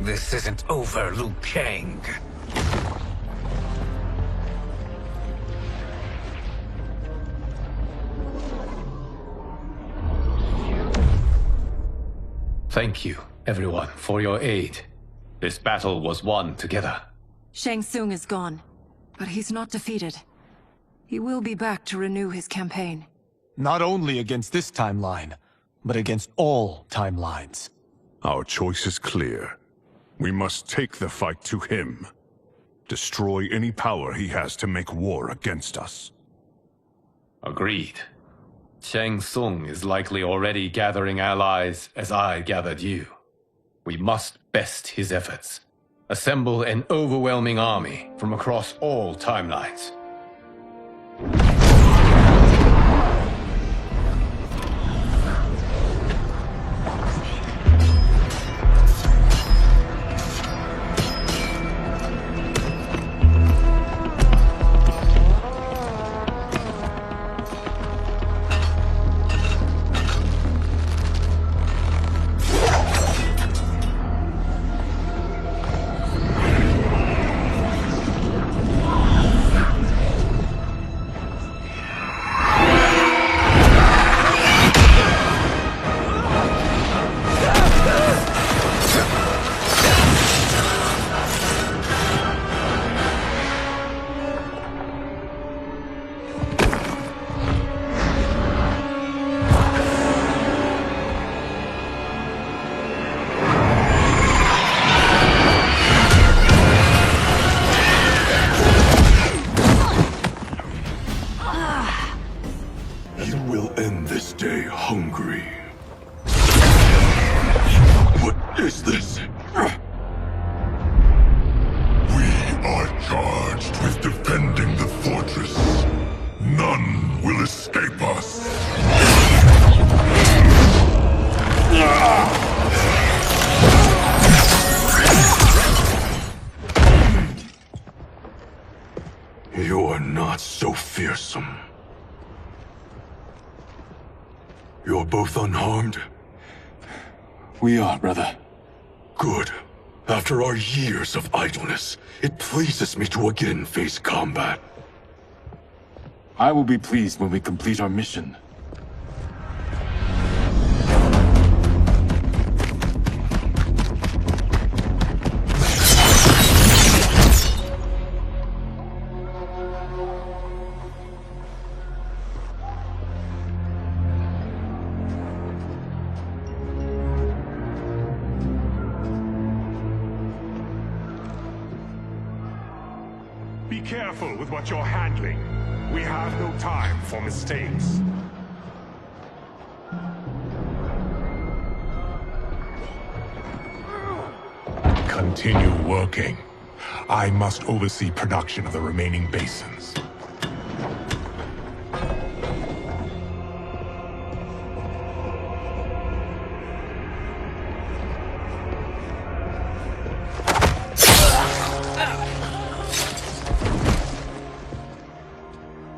This isn't over, Liu Kang. Thank you, everyone, for your aid. This battle was won together. Shang Tsung is gone, but he's not defeated. He will be back to renew his campaign. Not only against this timeline, but against all timelines. Our choice is clear. We must take the fight to him. Destroy any power he has to make war against us. Agreed. Shang Tsung is likely already gathering allies as I gathered you. We must best his efforts. Assemble an overwhelming army from across all timelines. escape us! You are not so fearsome. You're both unharmed? We are, brother. Good. After our years of idleness, it pleases me to again face combat. I will be pleased when we complete our mission. Be careful with what you're handling. We have no time for mistakes. Continue working. I must oversee production of the remaining basins.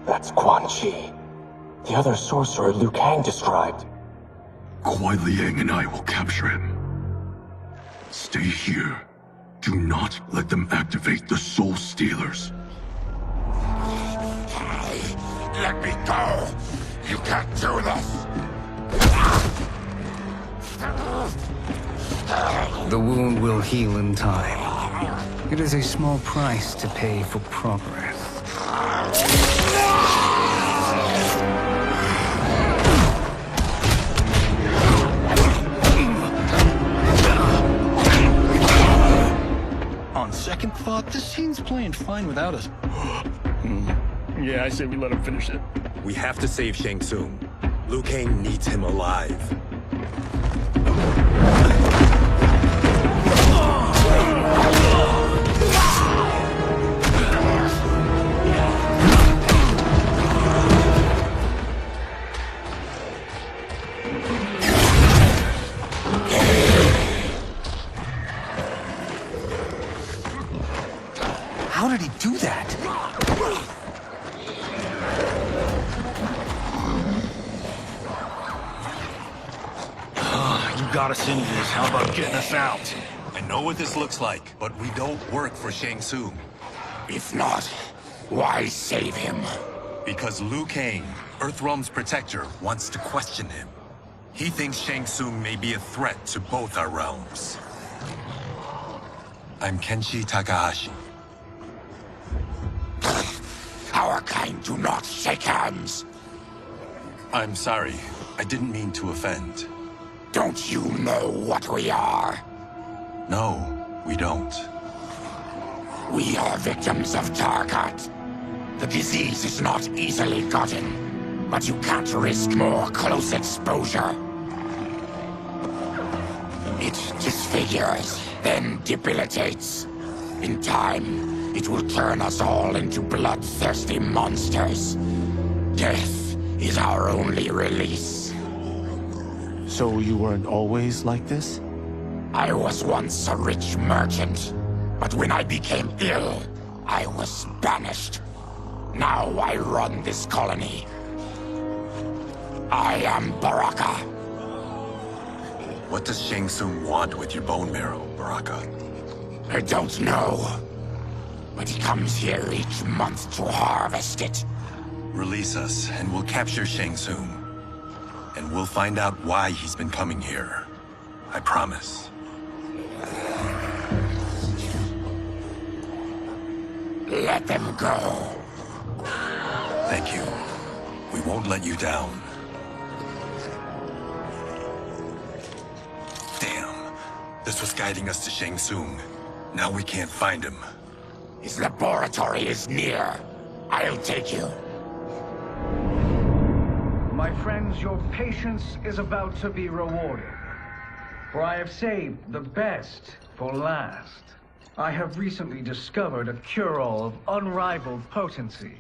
That's Quan Chi. The other sorcerer Liu Kang described. Kuai Liang and I will capture him. Stay here. Do not let them activate the Soul Stealers. Let me go! You can't do this! The wound will heal in time. It is a small price to pay for progress. On second thought, this scene's playing fine without us. Yeah, I say we let him finish it. We have to save Shang Tsung. Liu Kang needs him alive. How did he do that? You got us into this. How about getting us out? I know what this looks like, but we don't work for Shang Tsung. If not, why save him? Because Liu Kang, Earthrealm's protector, wants to question him. He thinks Shang Tsung may be a threat to both our realms. I'm Kenshi Takahashi. Our kind do not shake hands. I'm sorry. I didn't mean to offend. Don't you know what we are? No, we don't. We are victims of Tarkat. The disease is not easily gotten, but you can't risk more close exposure. It disfigures, then debilitates. In time, it will turn us all into bloodthirsty monsters. Death is our only release. So you weren't always like this? I was once a rich merchant, but when I became ill, I was banished. Now I run this colony. I am Baraka. What does Shang Tsung want with your bone marrow, Baraka? I don't know. But he comes here each month to harvest it. Release us, and we'll capture Shang Tsung. And we'll find out why he's been coming here. I promise. Let them go. Thank you. We won't let you down. Damn. This was guiding us to Shang Tsung. Now we can't find him. His laboratory is near. I'll take you. My friends, your patience is about to be rewarded. For I have saved the best for last. I have recently discovered a cure-all of unrivaled potency.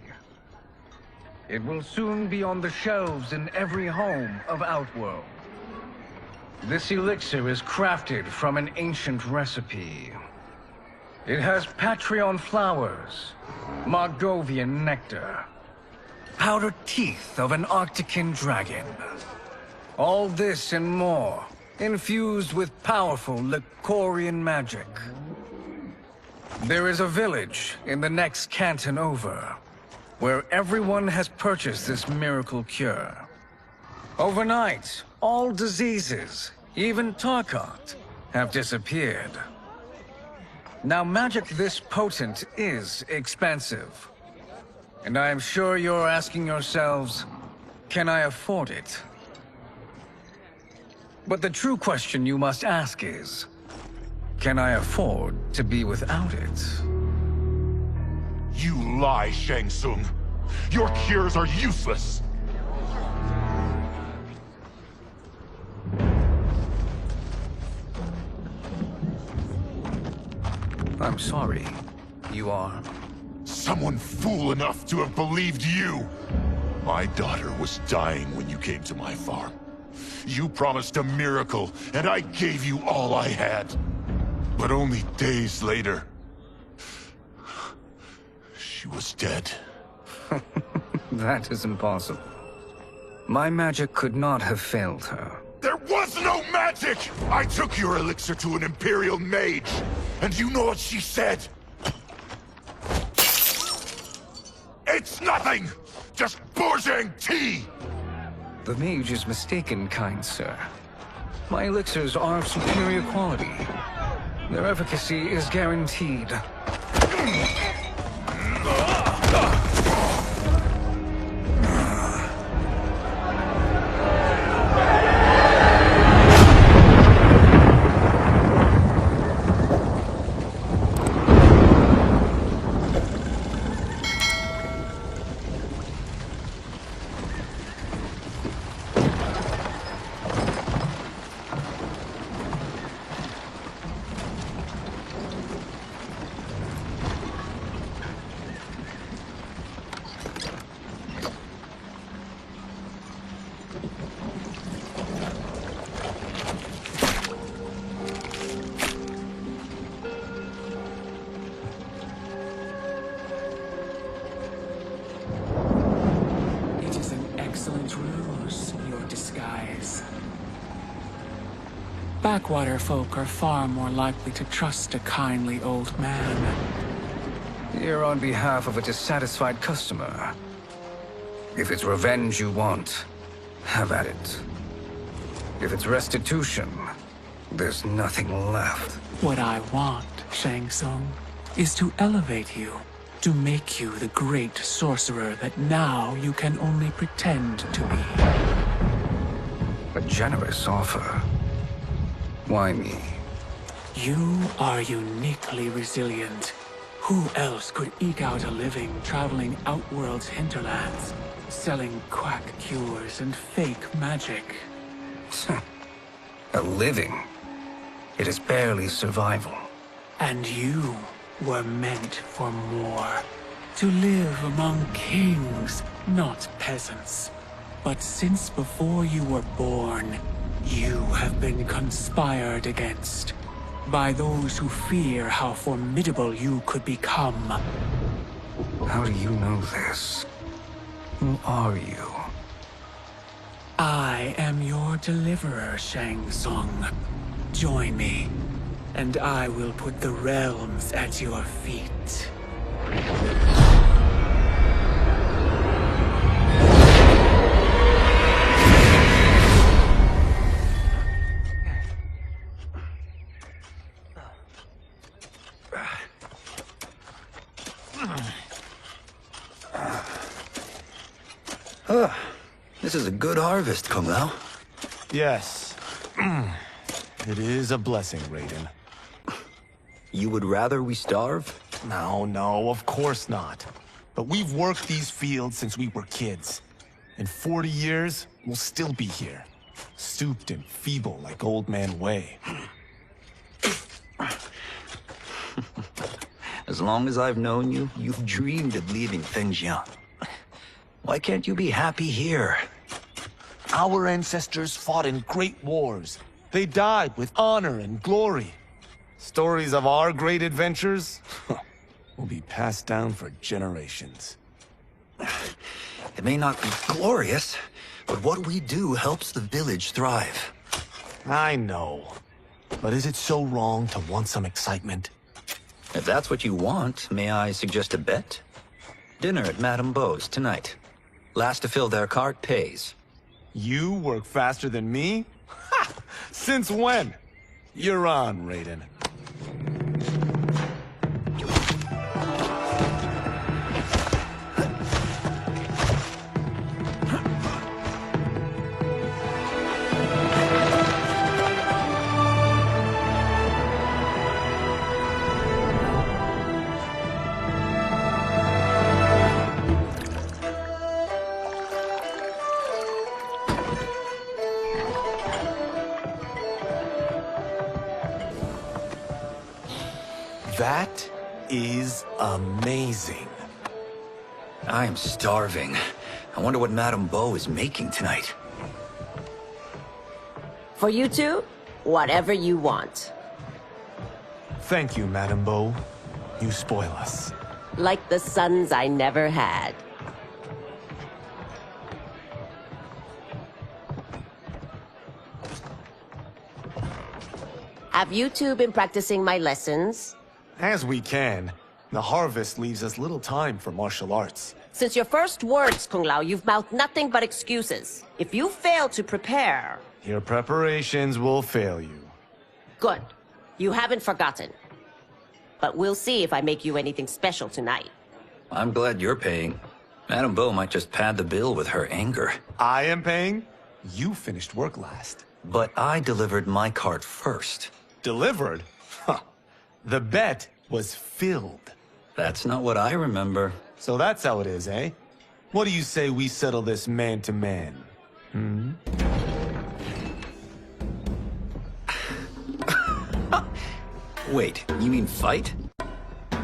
It will soon be on the shelves in every home of Outworld. This elixir is crafted from an ancient recipe. It has Patreon flowers, Margovian nectar, powdered teeth of an Arctican dragon. All this and more, infused with powerful Lycorian magic. There is a village in the next canton over, where everyone has purchased this miracle cure. Overnight, all diseases, even Tarkot, have disappeared. Now, magic this potent is expensive. And I am sure you're asking yourselves, can I afford it? But the true question you must ask is, can I afford to be without it? You lie, Shang Tsung. Your cures are useless. I'm sorry. You are? Someone fool enough to have believed you. My daughter was dying when you came to my farm. You promised a miracle, and I gave you all I had. But only days later, she was dead. That is impossible. My magic could not have failed her. There was no magic! I took your elixir to an Imperial mage, and you know what she said? It's nothing! Just Bourgeois tea! The mage is mistaken, kind sir. My elixirs are of superior quality. Their efficacy is guaranteed. Backwater folk are far more likely to trust a kindly old man. Here on behalf of a dissatisfied customer. If it's revenge you want, have at it. If it's restitution, there's nothing left. What I want, Shang Tsung, is to elevate you, to make you the great sorcerer that now you can only pretend to be. A generous offer. Why me? You are uniquely resilient. Who else could eke out a living traveling Outworld's hinterlands, selling quack cures and fake magic? A living? It is barely survival. And you were meant for more. To live among kings, not peasants. But since before you were born, you have been conspired against by those who fear how formidable you could become. How do you know this? Who are you? I am your deliverer, Shang Tsung. Join me, and I will put the realms at your feet. This is a good harvest, Kung-Lao. Yes. It is a blessing, Raiden. You would rather we starve? No, of course not. But we've worked these fields since we were kids. In 40 years, we'll still be here. Stooped and feeble like Old Man Wei. As long as I've known you, you've dreamed of leaving things young. Why can't you be happy here? Our ancestors fought in great wars. They died with honor and glory. Stories of our great adventures will be passed down for generations. It may not be glorious, but what we do helps the village thrive. I know. But is it so wrong to want some excitement? If that's what you want, may I suggest a bet? Dinner at Madame Beau's tonight. Last to fill their cart pays. You work faster than me? Ha! Since when? You're on, Raiden. That is amazing. I am starving. I wonder what Madame Beau is making tonight. For you two, whatever you want. Thank you, Madame Beau. You spoil us. Like the sons I never had. Have you two been practicing my lessons? As we can. The harvest leaves us little time for martial arts. Since your first words, Kung Lao, you've mouthed nothing but excuses. If you fail to prepare... Your preparations will fail you. Good. You haven't forgotten. But we'll see if I make you anything special tonight. I'm glad you're paying. Madame Beau might just pad the bill with her anger. I am paying? You finished work last. But I delivered my cart first. Delivered? Huh. The bet was filled. That's not what I remember. So that's how it is, eh? What do you say we settle this man-to-man? Hmm? Wait, you mean fight?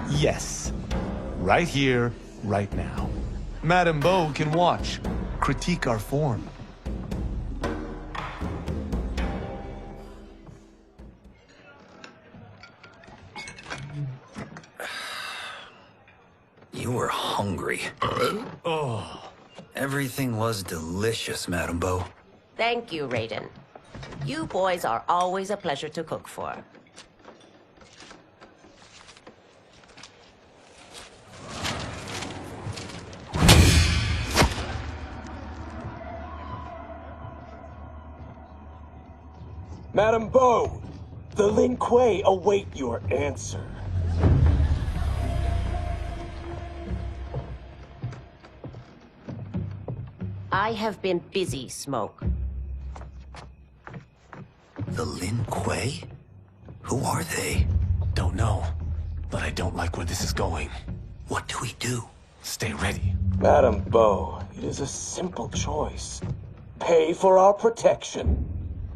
Yes. Right here, right now. Madame Beau can watch, critique our form. You were hungry. Oh. Everything was delicious, Madame Beau. Thank you, Raiden. You boys are always a pleasure to cook for. Madame Beau, the Lin Kuei await your answer. I have been busy, Smoke. The Lin Kuei? Who are they? Don't know, but I don't like where this is going. What do we do? Stay ready. Madame Beau, it is a simple choice. Pay for our protection,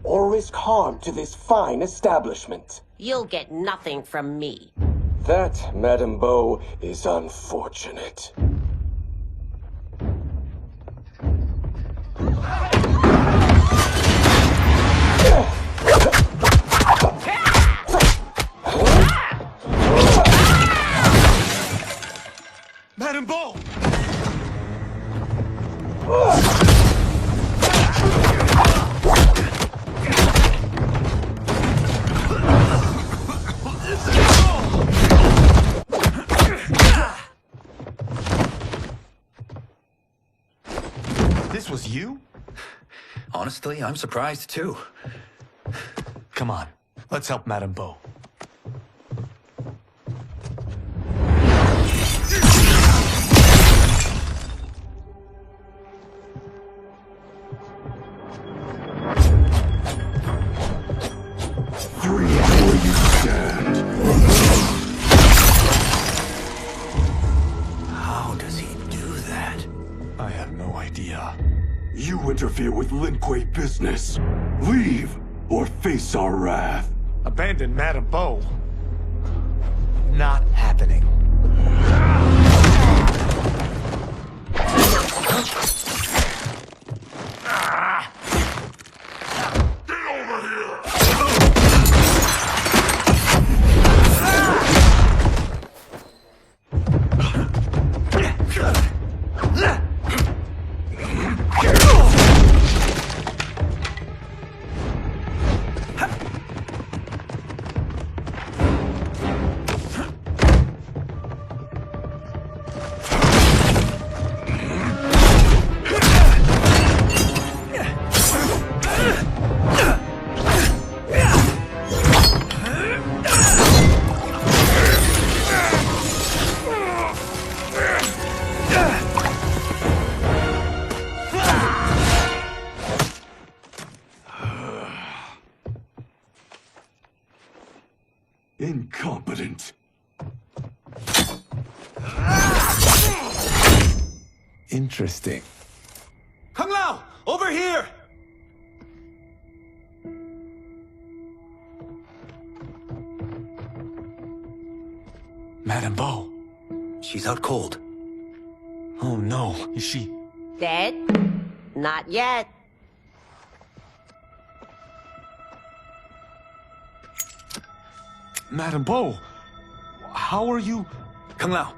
or risk harm to this fine establishment. You'll get nothing from me. That, Madame Beau, is unfortunate. Madame Beau! This was you? Honestly, I'm surprised too. Come on, let's help Madame Beau. How does he do that? I have no idea. You interfere with Lin Kuei business. Leave, or face our wrath. Abandon Madame Beau? Not happening. Interesting. Kung Lao! Over here! Madame Bo. She's out cold. Oh no, is she... Dead? Not yet. Madame Bo, how are you... Kung Lao.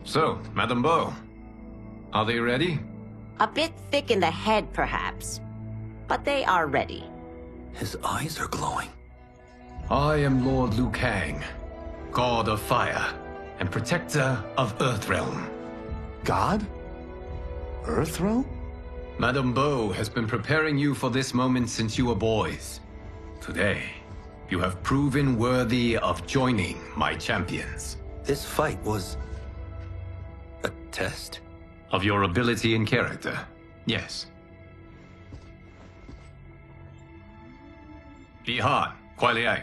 So, Madame Bo, are they ready? A bit thick in the head, perhaps. But they are ready. His eyes are glowing. I am Lord Liu Kang, God of Fire, and Protector of Earthrealm. God? Earthrealm? Madame Bo has been preparing you for this moment since you were boys. Today, you have proven worthy of joining my champions. This fight was... a test? Of your ability and character, yes. Ihan, Kuai Liang.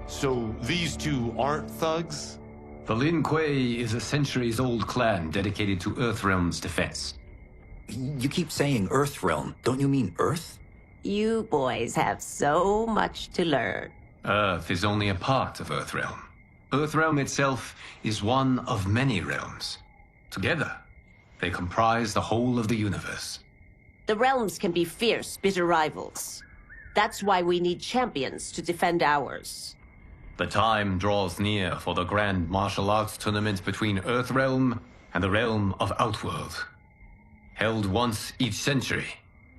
So these two aren't thugs? The Lin Kuei is a centuries-old clan dedicated to Earthrealm's defense. You keep saying Earthrealm. Don't you mean Earth? You boys have so much to learn. Earth is only a part of Earthrealm. Earthrealm itself is one of many realms. Together, they comprise the whole of the universe. The realms can be fierce, bitter rivals. That's why we need champions to defend ours. The time draws near for the grand martial arts tournament between Earthrealm and the realm of Outworld. Held once each century,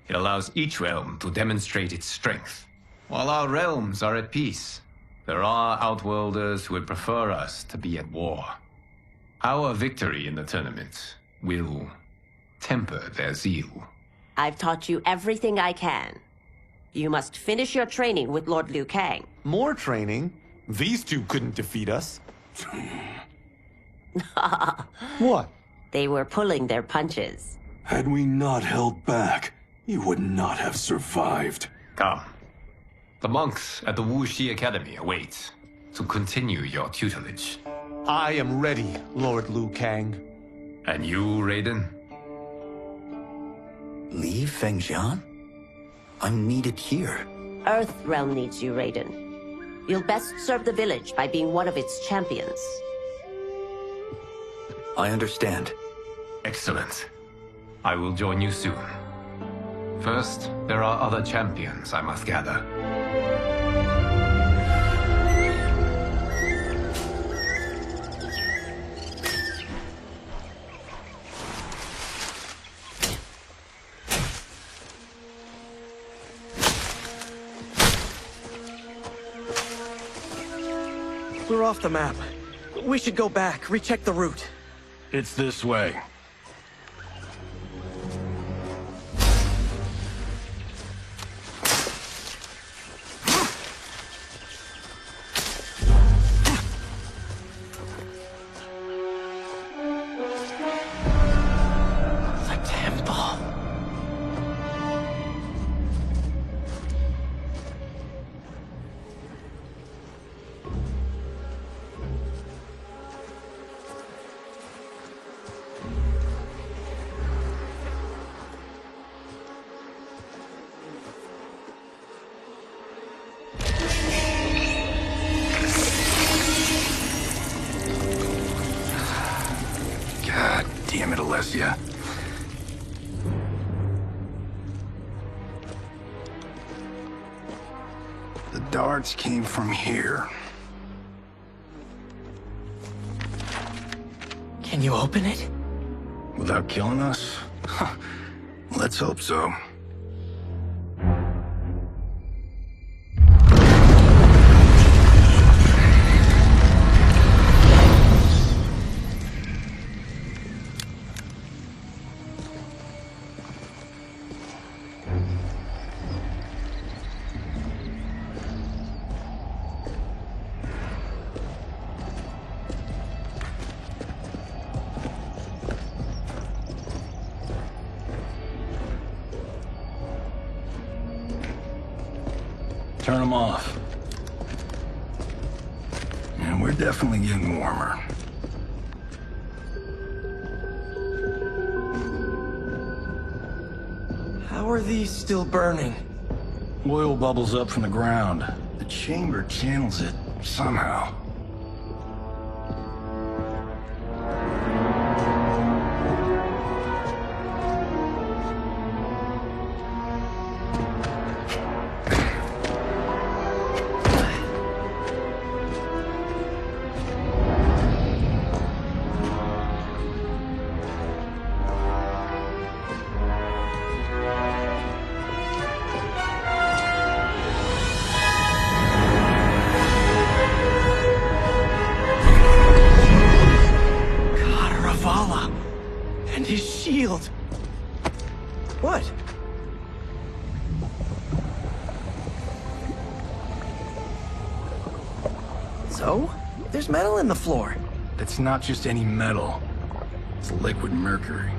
it allows each realm to demonstrate its strength. While our realms are at peace, there are Outworlders who would prefer us to be at war. Our victory in the tournament will temper their zeal. I've taught you everything I can. You must finish your training with Lord Liu Kang. More training? These two couldn't defeat us. What? They were pulling their punches. Had we not held back, you would not have survived. Come. The monks at the Wuxi Academy await to continue your tutelage. I am ready, Lord Liu Kang. And you, Raiden? Leave Fengjian? I'm needed here. Earthrealm needs you, Raiden. You'll best serve the village by being one of its champions. I understand. Excellent. I will join you soon. First, there are other champions I must gather. We're off the map. We should go back, recheck the route. It's this way. Damn it, Alessia. The darts came from here. Can you open it? Without killing us? Let's hope so. Turn them off. And we're definitely getting warmer. How are these still burning? Oil bubbles up from the ground. The chamber channels it somehow. And his shield. What? So? There's metal in the floor. It's not just any metal. It's liquid mercury.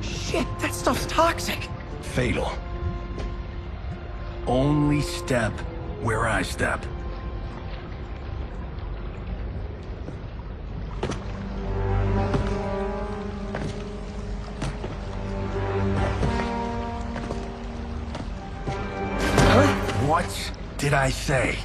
Shit, that stuff's toxic. Fatal. Only step where I step. What did I say?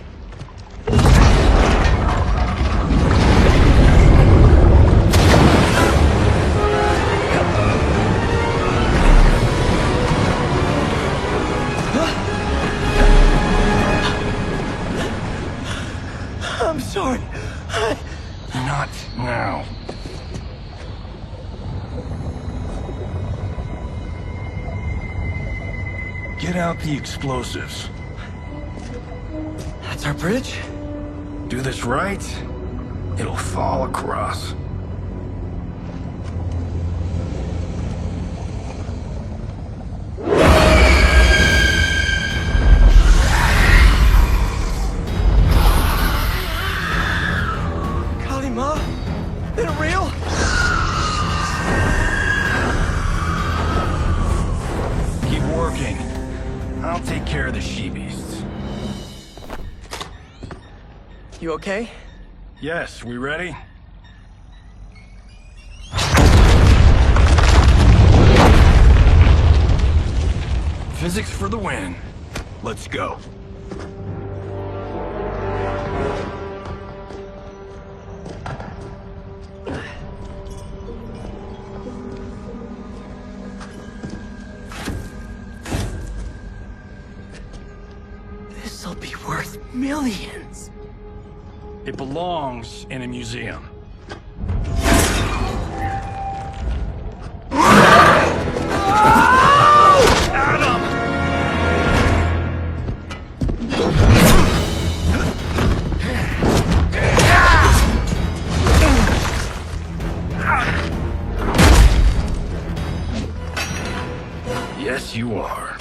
I'm sorry. Not now. Get out the explosives. That's our bridge? Do this right, it'll fall across. Kalima? They're real? Keep working. I'll take care of the she-beasts. You okay? Yes, we ready? Physics for the win. Let's go. This'll be worth millions. It belongs in a museum. Yes, you are.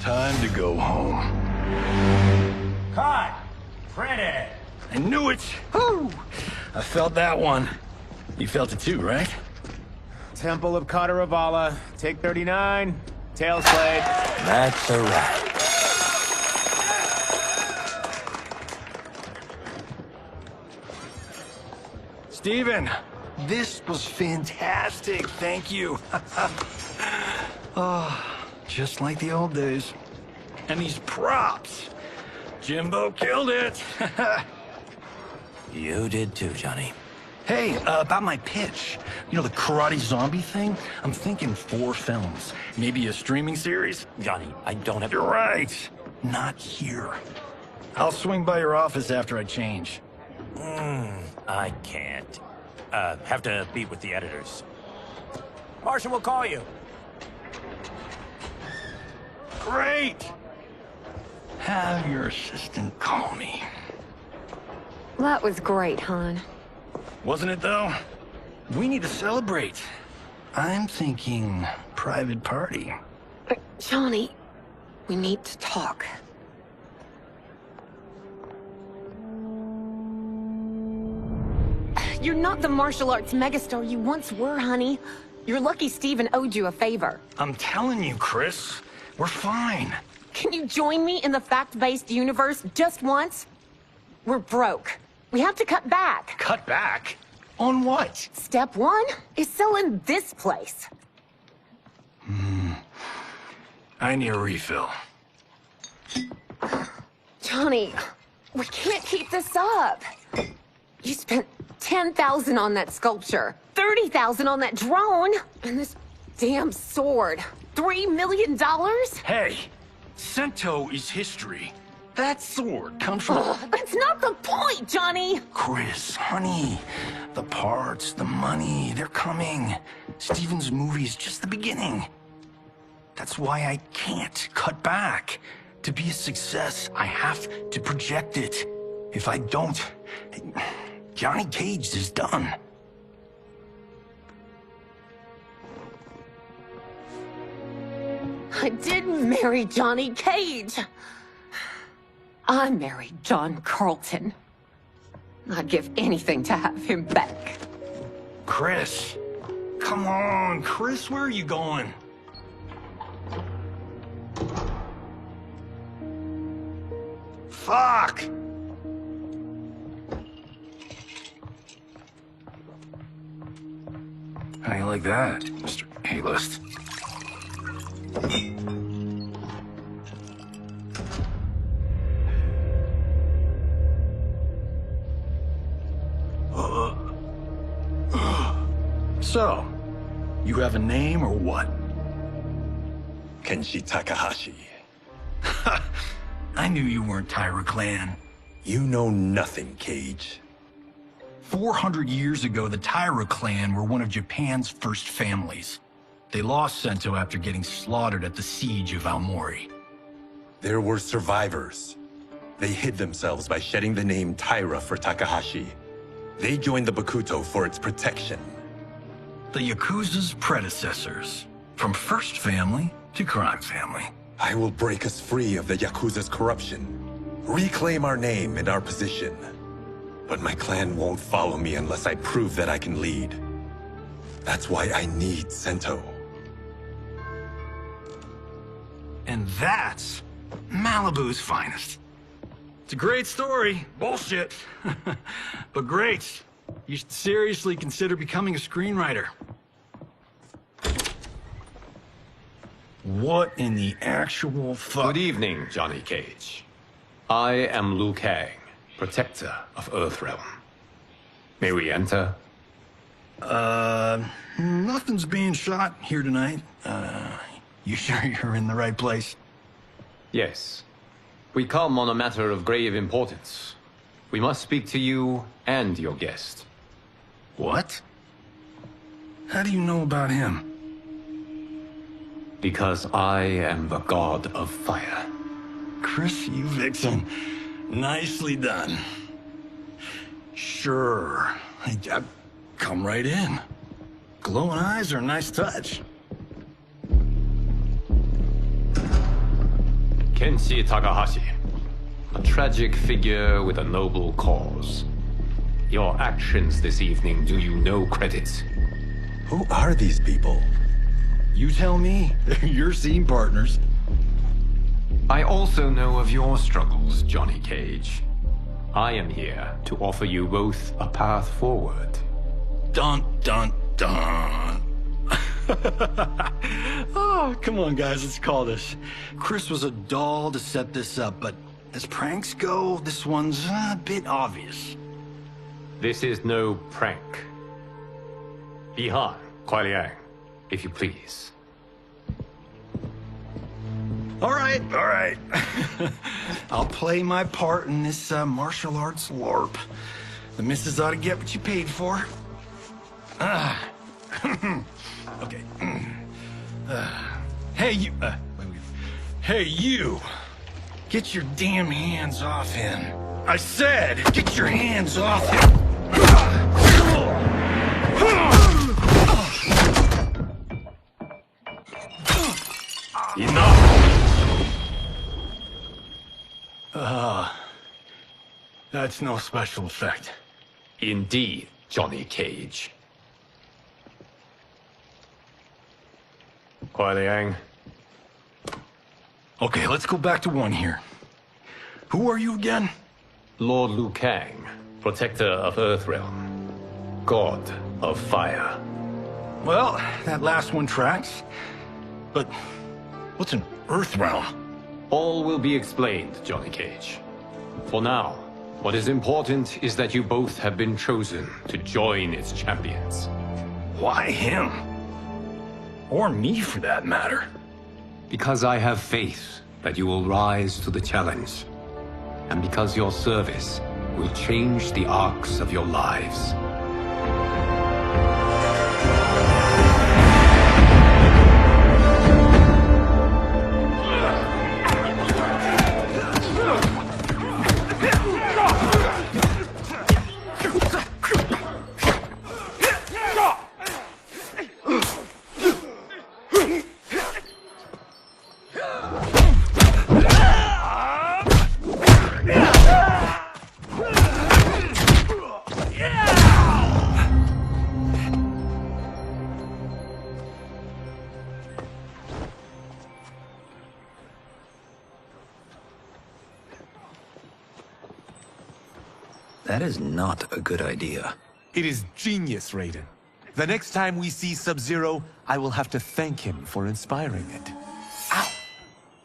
Time to go home. Cut! Printed! I knew it! Woo! I felt that one. You felt it too, right? Temple of Kataravala, take 39, tail slate. That's a wrap. Steven, this was fantastic. Thank you. Oh, just like the old days. And these props. Jimbo killed it. You did too, Johnny. Hey, about my pitch. You know, the karate zombie thing? I'm thinking 4 films. Maybe a streaming series? Johnny, I don't have... You're right. Not here. I'll swing by your office after I change. I can't. Have to meet with the editors. Marshall will call you. Great! Have your assistant call me. That was great, hon. Wasn't it, though? We need to celebrate. I'm thinking private party. Johnny, we need to talk. You're not the martial arts megastar you once were, honey. You're lucky Steven owed you a favor. I'm telling you, Chris. We're fine. Can you join me in the fact-based universe just once? We're broke. We have to cut back. Cut back? On what? Step one is selling this place. I need a refill. Johnny, we can't keep this up. You spent $10,000 on that sculpture, $30,000 on that drone, and this damn sword. $3 million? Hey, Sento is history. That sword comes from... That's not the point, Johnny! Chris, honey, the parts, the money, they're coming. Steven's movie is just the beginning. That's why I can't cut back. To be a success, I have to project it. If I don't, Johnny Cage is done. I didn't marry Johnny Cage. I married John Carlton. I'd give anything to have him back. Chris, come on, Chris, where are you going? Fuck! How you like that, Mr. A-list? So, you have a name or what? Kenshi Takahashi. I knew you weren't Tyra Clan. You know nothing, Cage. 400 years ago, the Tyra clan were one of Japan's first families. They lost Sento after getting slaughtered at the siege of Aomori. There were survivors. They hid themselves by shedding the name Tyra for Takahashi. They joined the Bakuto for its protection. The Yakuza's predecessors. From first family to crime family. I will break us free of the Yakuza's corruption. Reclaim our name and our position. But my clan won't follow me unless I prove that I can lead. That's why I need Sento. And that's Malibu's finest. It's a great story. Bullshit. But great. You should seriously consider becoming a screenwriter. What in the actual fuck? Good evening, Johnny Cage. I am Liu Kang, protector of Earthrealm. May we enter? Nothing's being shot here tonight. You sure you're in the right place? Yes. We come on a matter of grave importance. We must speak to you and your guest. What? How do you know about him? Because I am the god of fire. Chris, you vixen. Nicely done. Sure. Come right in. Glowing eyes are a nice touch. Kenshi Takahashi. A tragic figure with a noble cause. Your actions this evening do you no credit. Who are these people? You tell me. They're your scene partners. I also know of your struggles, Johnny Cage. I am here to offer you both a path forward. Dun, dun, dun. Oh, come on, guys, let's call this. Chris was a doll to set this up, but as pranks go, this one's a bit obvious. This is no prank. Ihan, Kuai Liang, if you please. All right. I'll play my part in this martial arts LARP. The missus ought to get what you paid for. Okay. Hey, you... Hey, you! Get your damn hands off him. I said, get your hands off him! Enough! That's no special effect. Indeed, Johnny Cage. Kuai Liang. Okay, let's go back to one here. Who are you again? Lord Liu Kang, protector of Earthrealm. God of fire. Well, that last one tracks. But what's an Earthrealm? All will be explained, Johnny Cage. For now, what is important is that you both have been chosen to join its champions. Why him? Or me, for that matter. Because I have faith that you will rise to the challenge. And because your service will change the arcs of your lives. That is not a good idea. It is genius, Raiden. The next time we see Sub-Zero, I will have to thank him for inspiring it. Ow!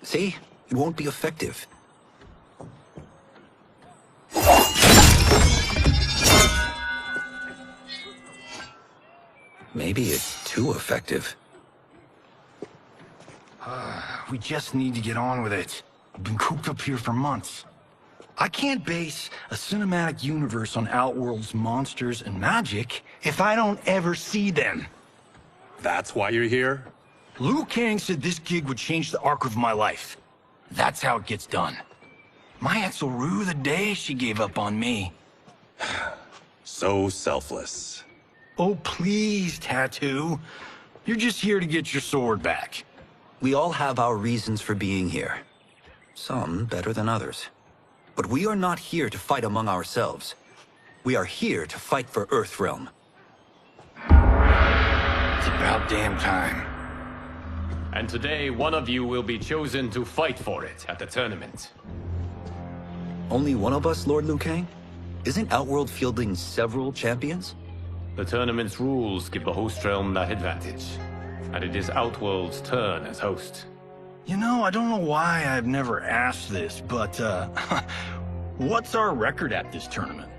See? It won't be effective. Maybe it's too effective. We just need to get on with it. We've been cooped up here for months. I can't base a cinematic universe on Outworld's monsters and magic if I don't ever see them. That's why you're here? Liu Kang said this gig would change the arc of my life. That's how it gets done. My ex will rue the day she gave up on me. So selfless. Oh, please, Tattoo. You're just here to get your sword back. We all have our reasons for being here. Some better than others. But we are not here to fight among ourselves. We are here to fight for Earthrealm. It's about damn time. And today, one of you will be chosen to fight for it at the tournament. Only one of us, Lord Liu Kang? Isn't Outworld fielding several champions? The tournament's rules give the host realm that advantage. And it is Outworld's turn as host. You know, I don't know why I've never asked this, but, what's our record at this tournament?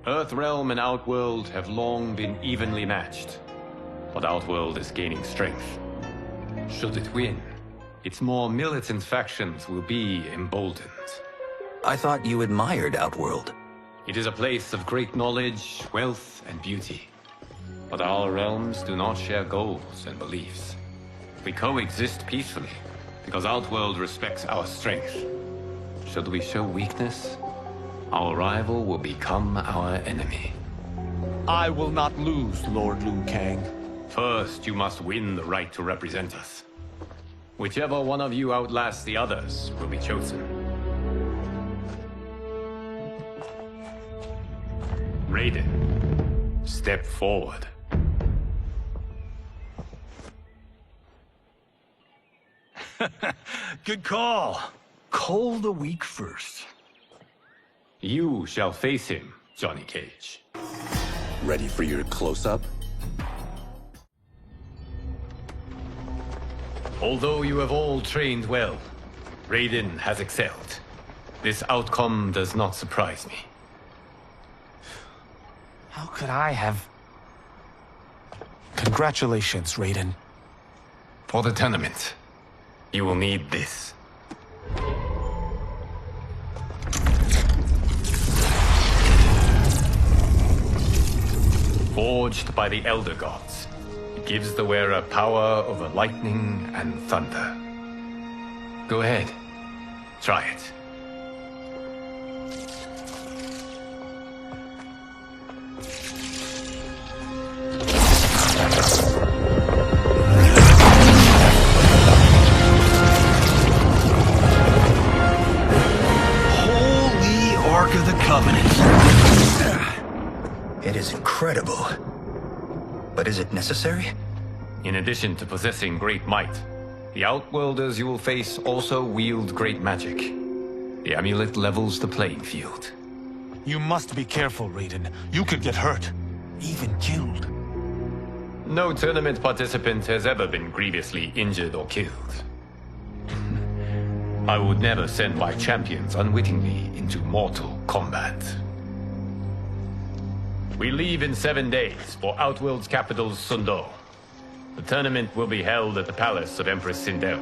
Earthrealm and Outworld have long been evenly matched. But Outworld is gaining strength. Should it win, its more militant factions will be emboldened. I thought you admired Outworld. It is a place of great knowledge, wealth, and beauty. But our realms do not share goals and beliefs. We coexist peacefully, because Outworld respects our strength. Should we show weakness, our rival will become our enemy. I will not lose, Lord Liu Kang. First, you must win the right to represent us. Whichever one of you outlasts the others will be chosen. Raiden, step forward. Good call. Call the weak first. You shall face him, Johnny Cage. Ready for your close-up? Although you have all trained well, Raiden has excelled. This outcome does not surprise me. How could I have... Congratulations, Raiden. For the tournament, you will need this. Forged by the Elder Gods, it gives the wearer power over lightning and thunder. Go ahead, try it. Holy Ark of the Covenant. It is incredible. But is it necessary? In addition to possessing great might, The Outworlders you will face also wield great magic. The amulet levels the playing field. You must be careful, Raiden. You could get hurt. Even killed. No tournament participant has ever been grievously injured or killed. I would never send my champions unwittingly into mortal combat. We leave in 7 days for Outworld's capital, Sundo. The tournament will be held at the palace of Empress Sindel.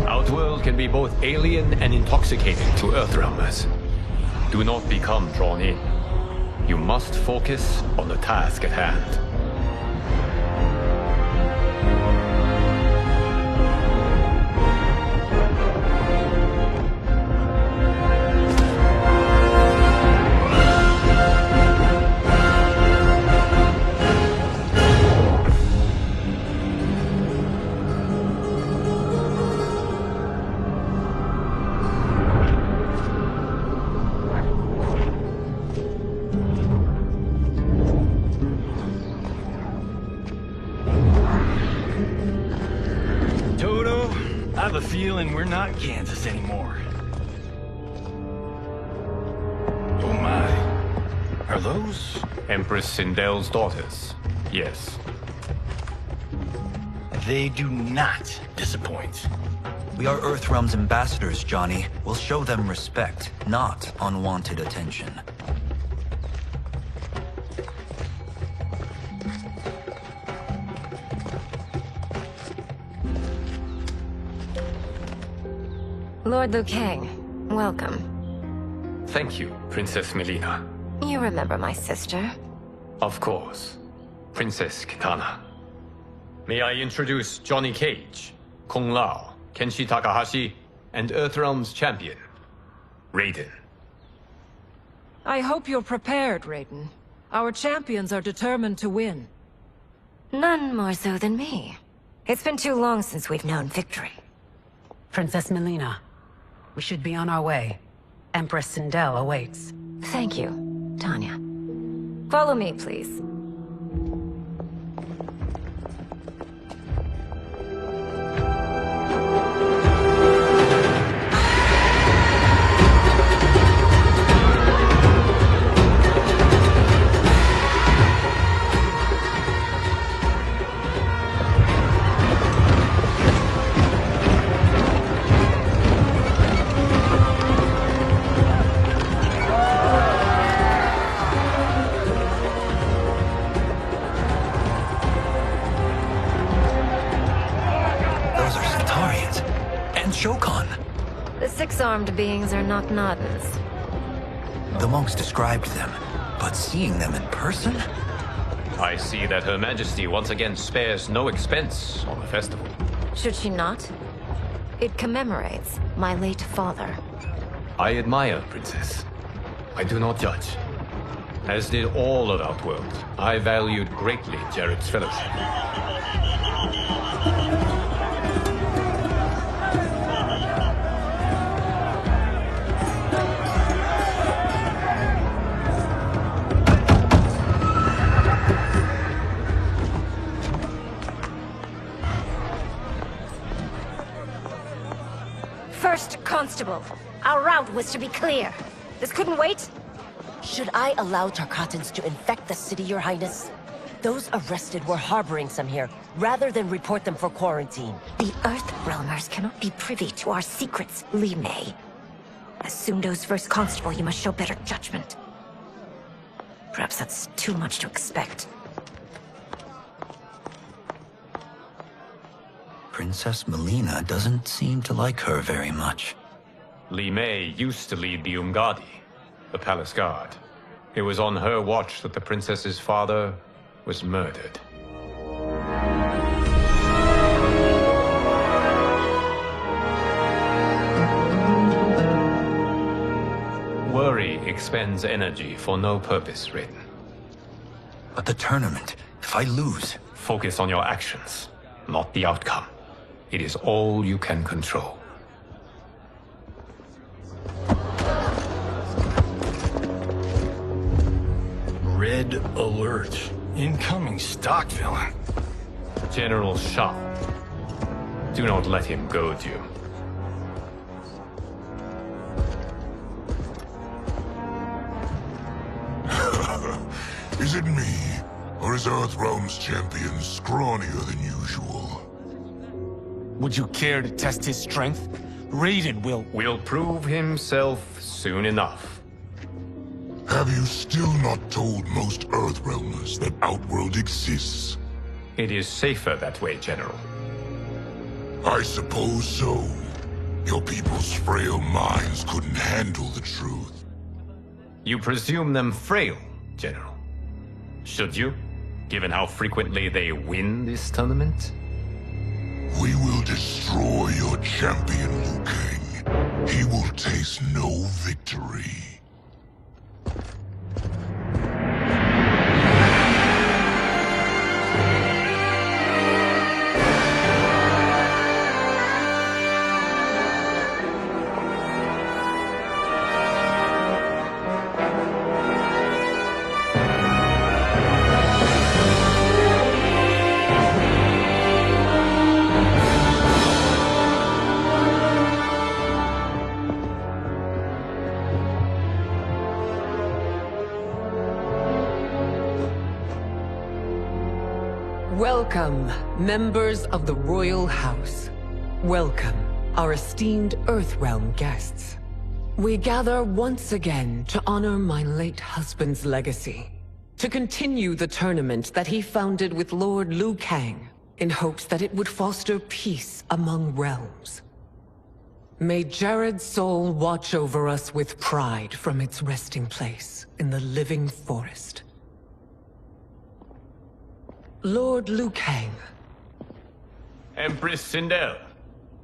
Outworld can be both alien and intoxicating to Earthrealmers. Do not become drawn in. You must focus on the task at hand. I have a feeling we're not Kansas anymore. Oh my. Are those? Empress Sindel's daughters, yes. They do not disappoint. We are Earthrealm's ambassadors, Johnny. We'll show them respect, not unwanted attention. Lord Liu Kang, welcome. Thank you, Princess Melina. You remember my sister? Of course. Princess Kitana. May I introduce Johnny Cage, Kung Lao, Kenshi Takahashi, and Earthrealm's champion, Raiden. I hope you're prepared, Raiden. Our champions are determined to win. None more so than me. It's been too long since we've known victory. Princess Melina, we should be on our way. Empress Sindel awaits. Thank you, Tanya. Follow me, please. The six-armed beings are not Nodens. The monks described them, but seeing them in person? I see that Her Majesty once again spares no expense on the festival. Should she not? It commemorates my late father. I admire, Princess. I do not judge. As did all of Outworld, I valued greatly Jared's fellowship. First Constable, our route was to be clear. This couldn't wait? Should I allow Tarkatans to infect the city, Your Highness? Those arrested were harboring some here, rather than report them for quarantine. The Earthrealmers cannot be privy to our secrets, Li Mei. As Sundo's first constable, you must show better judgment. Perhaps that's too much to expect. Princess Melina doesn't seem to like her very much. Li Mei used to lead the Umgadi, the palace guard. It was on her watch that the princess's father was murdered. Worry expends energy for no purpose, Raiden. But the tournament, if I lose... Focus on your actions, not the outcome. It is all you can control. dark villain. General Shah. Do not let him goad you. Is it me, or is Earthrealm's champion scrawnier than usual? Would you care to test his strength? Raiden will prove himself soon enough. Have you still not told most Earthrealmers that Outworld exists? It is safer that way, General. I suppose so. Your people's frail minds couldn't handle the truth. You presume them frail, General. Should you, given how frequently they win this tournament? We will destroy your champion, Liu Kang. He will taste no victory. Welcome, members of the Royal House. Welcome, our esteemed Earthrealm guests. We gather once again to honor my late husband's legacy, to continue the tournament that he founded with Lord Liu Kang, in hopes that it would foster peace among realms. May Jared's soul watch over us with pride from its resting place in the living forest. Lord Liu Kang. Empress Sindel,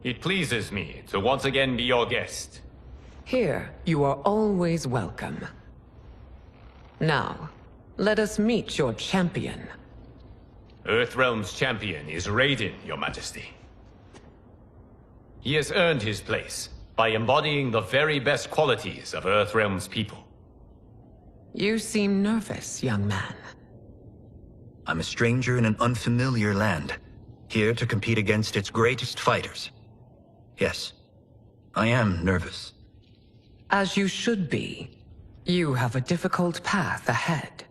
it pleases me to once again be your guest. Here, you are always welcome. Now, let us meet your champion. Earthrealm's champion is Raiden, Your Majesty. He has earned his place by embodying the very best qualities of Earthrealm's people. You seem nervous, young man. I'm a stranger in an unfamiliar land, here to compete against its greatest fighters. Yes, I am nervous. As you should be. You have a difficult path ahead.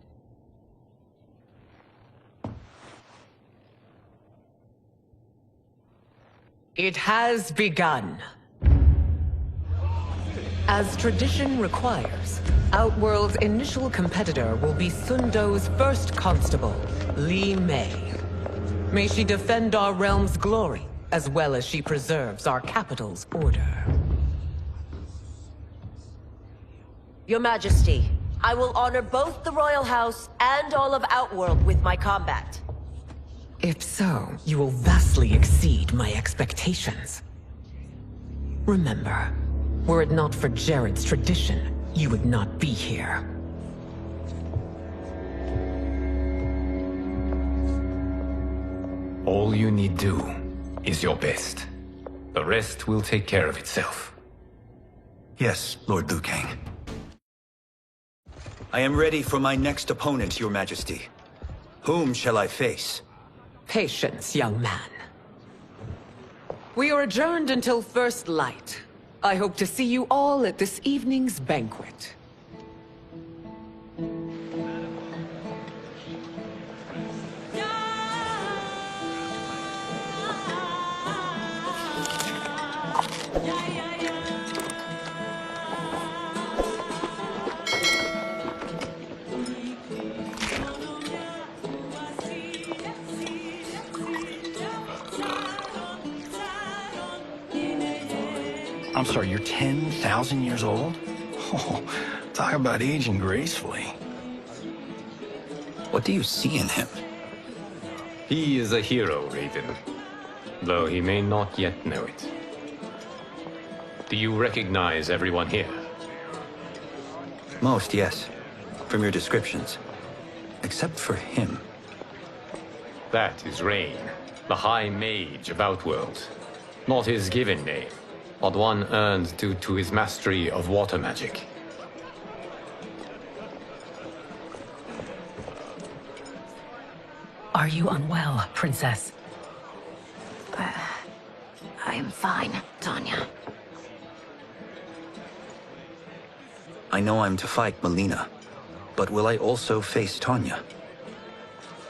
It has begun. As tradition requires, Outworld's initial competitor will be Sundo's first constable, Li Mei. May she defend our realm's glory, as well as she preserves our capital's order. Your Majesty, I will honor both the Royal House and all of Outworld with my combat. If so, you will vastly exceed my expectations. Remember, were it not for Jared's tradition, you would not be here. All you need do is your best. The rest will take care of itself. Yes, Lord Liu Kang. I am ready for my next opponent, Your Majesty. Whom shall I face? Patience, young man. We are adjourned until first light. I hope to see you all at this evening's banquet. I'm sorry, you're 10,000 years old? Oh, talk about aging gracefully. What do you see in him? He is a hero, Raiden. Though he may not yet know it. Do you recognize everyone here? Most, yes. From your descriptions. Except for him. That is Rain, the High Mage of Outworld. Not his given name, but one earned due to his mastery of water magic. Are you unwell, Princess? I am fine, Tanya. I know I'm to fight Melina, but will I also face Tanya?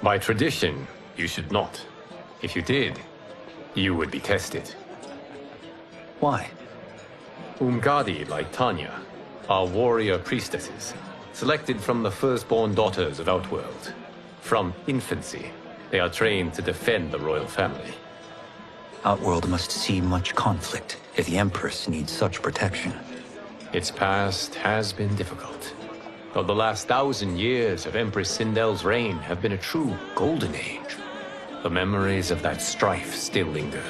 By tradition, you should not. If you did, you would be tested. Why? Umgadi, like Tanya, are warrior priestesses, selected from the firstborn daughters of Outworld. From infancy, they are trained to defend the royal family. Outworld must see much conflict if the Empress needs such protection. Its past has been difficult, though the last 1,000 years of Empress Sindel's reign have been a true golden age. The memories of that strife still linger.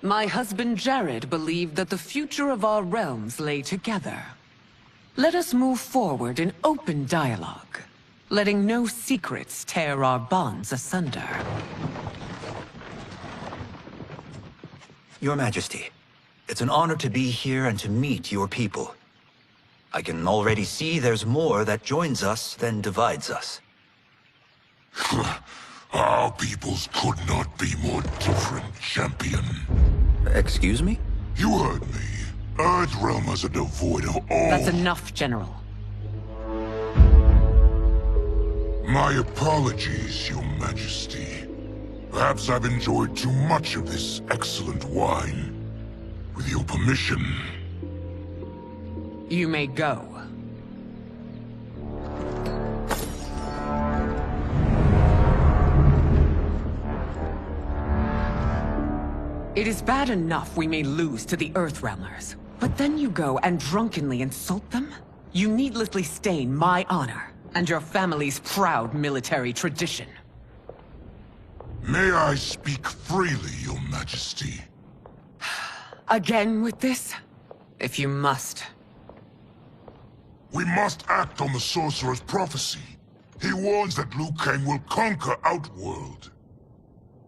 My husband Jared believed that the future of our realms lay together. Let us move forward in open dialogue, letting no secrets tear our bonds asunder. Your Majesty, it's an honor to be here and to meet your people. I can already see there's more that joins us than divides us. Our peoples could not be more different, champion. Excuse me? You heard me. Earthrealmers are devoid of all... That's enough, General. My apologies, Your Majesty. Perhaps I've enjoyed too much of this excellent wine. With your permission... You may go. It is bad enough we may lose to the Earthrealmers, but then you go and drunkenly insult them? You needlessly stain my honor and your family's proud military tradition. May I speak freely, Your Majesty? Again with this? If you must. We must act on the Sorcerer's prophecy. He warns that Liu Kang will conquer Outworld.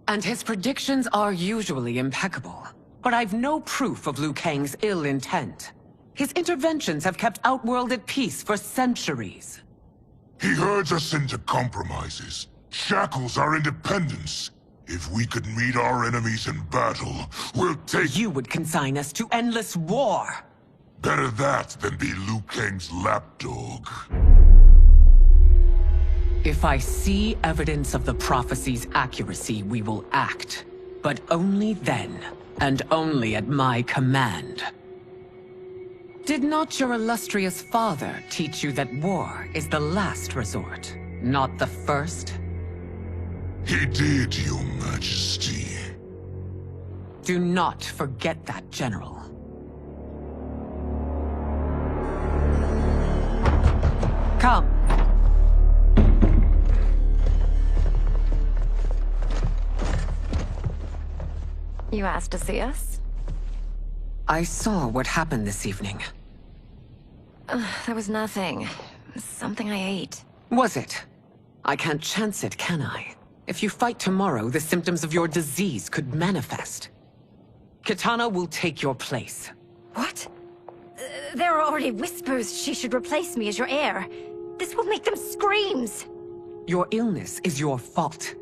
And his predictions are usually impeccable. But I've no proof of Liu Kang's ill intent. His interventions have kept Outworld at peace for centuries. He herds us into compromises, shackles our independence. If we could meet our enemies in battle, we'll take... You would consign us to endless war! Better that than be Liu Kang's lapdog. If I see evidence of the prophecy's accuracy, we will act. But only then, and only at my command. Did not your illustrious father teach you that war is the last resort, not the first? He did, Your Majesty. Do not forget that, General. Come. You asked to see us? I saw what happened this evening. There was nothing. Something I ate. Was it? I can't chance it, can I? If you fight tomorrow, the symptoms of your disease could manifest. Kitana will take your place. What? There are already whispers she should replace me as your heir. This will make them screams! Your illness is your fault.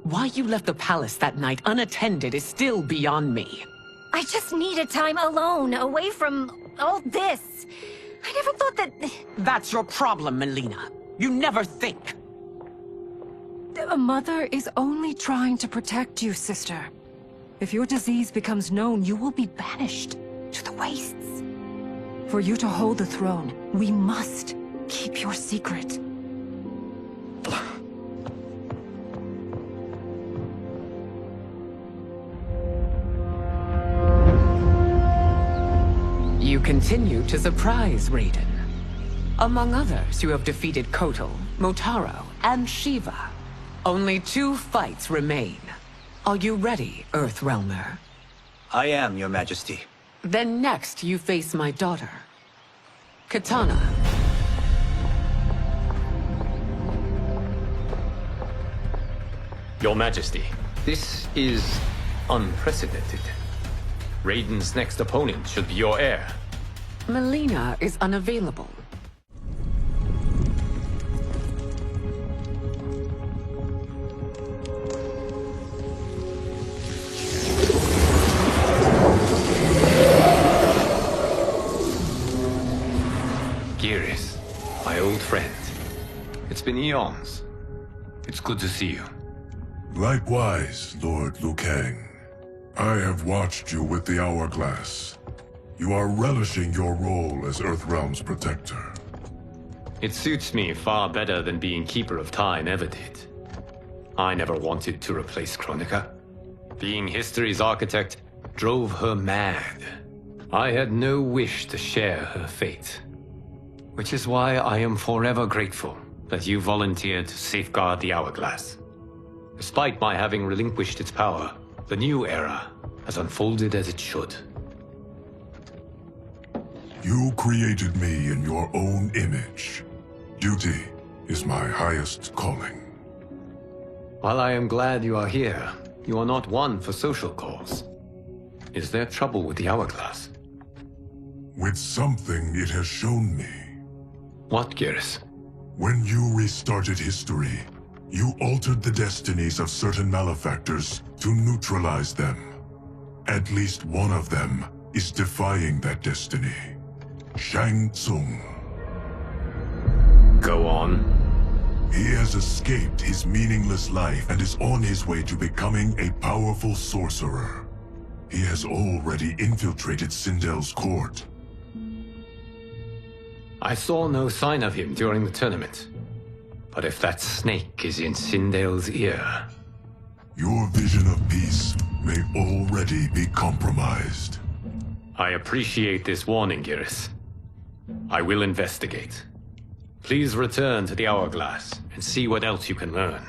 Why you left the palace that night unattended is still beyond me. I just needed time alone, away from all this. I never thought that... That's your problem, Melina. You never think. A mother is only trying to protect you, sister. If your disease becomes known, you will be banished to the wastes. For you to hold the throne, we must keep your secret. You continue to surprise Raiden. Among others, you have defeated Kotal, Motaro, and Shiva. Only 2 fights remain. Are you ready, Earthrealmer? I am, Your Majesty. Then next, you face my daughter, Kitana. Your Majesty, this is unprecedented. Raiden's next opponent should be your heir. Melina is unavailable. been eons. It's good to see you. Likewise, Lord Liu Kang. I have watched you with the Hourglass. You are relishing your role as Earthrealm's protector. It suits me far better than being Keeper of Time ever did. I never wanted to replace Chronica. Being history's architect drove her mad. I had no wish to share her fate. Which is why I am forever grateful that you volunteered to safeguard the Hourglass. Despite my having relinquished its power, the new era has unfolded as it should. You created me in your own image. Duty is my highest calling. While I am glad you are here, you are not one for social calls. Is there trouble with the Hourglass? With something it has shown me. What, Geras? When you restarted history, you altered the destinies of certain malefactors to neutralize them. At least one of them is defying that destiny. Shang Tsung. Go on. He has escaped his meaningless life and is on his way to becoming a powerful sorcerer. He has already infiltrated Sindel's court. I saw no sign of him during the tournament. But if that snake is in Sindel's ear... Your vision of peace may already be compromised. I appreciate this warning, Geras. I will investigate. Please return to the Hourglass and see what else you can learn.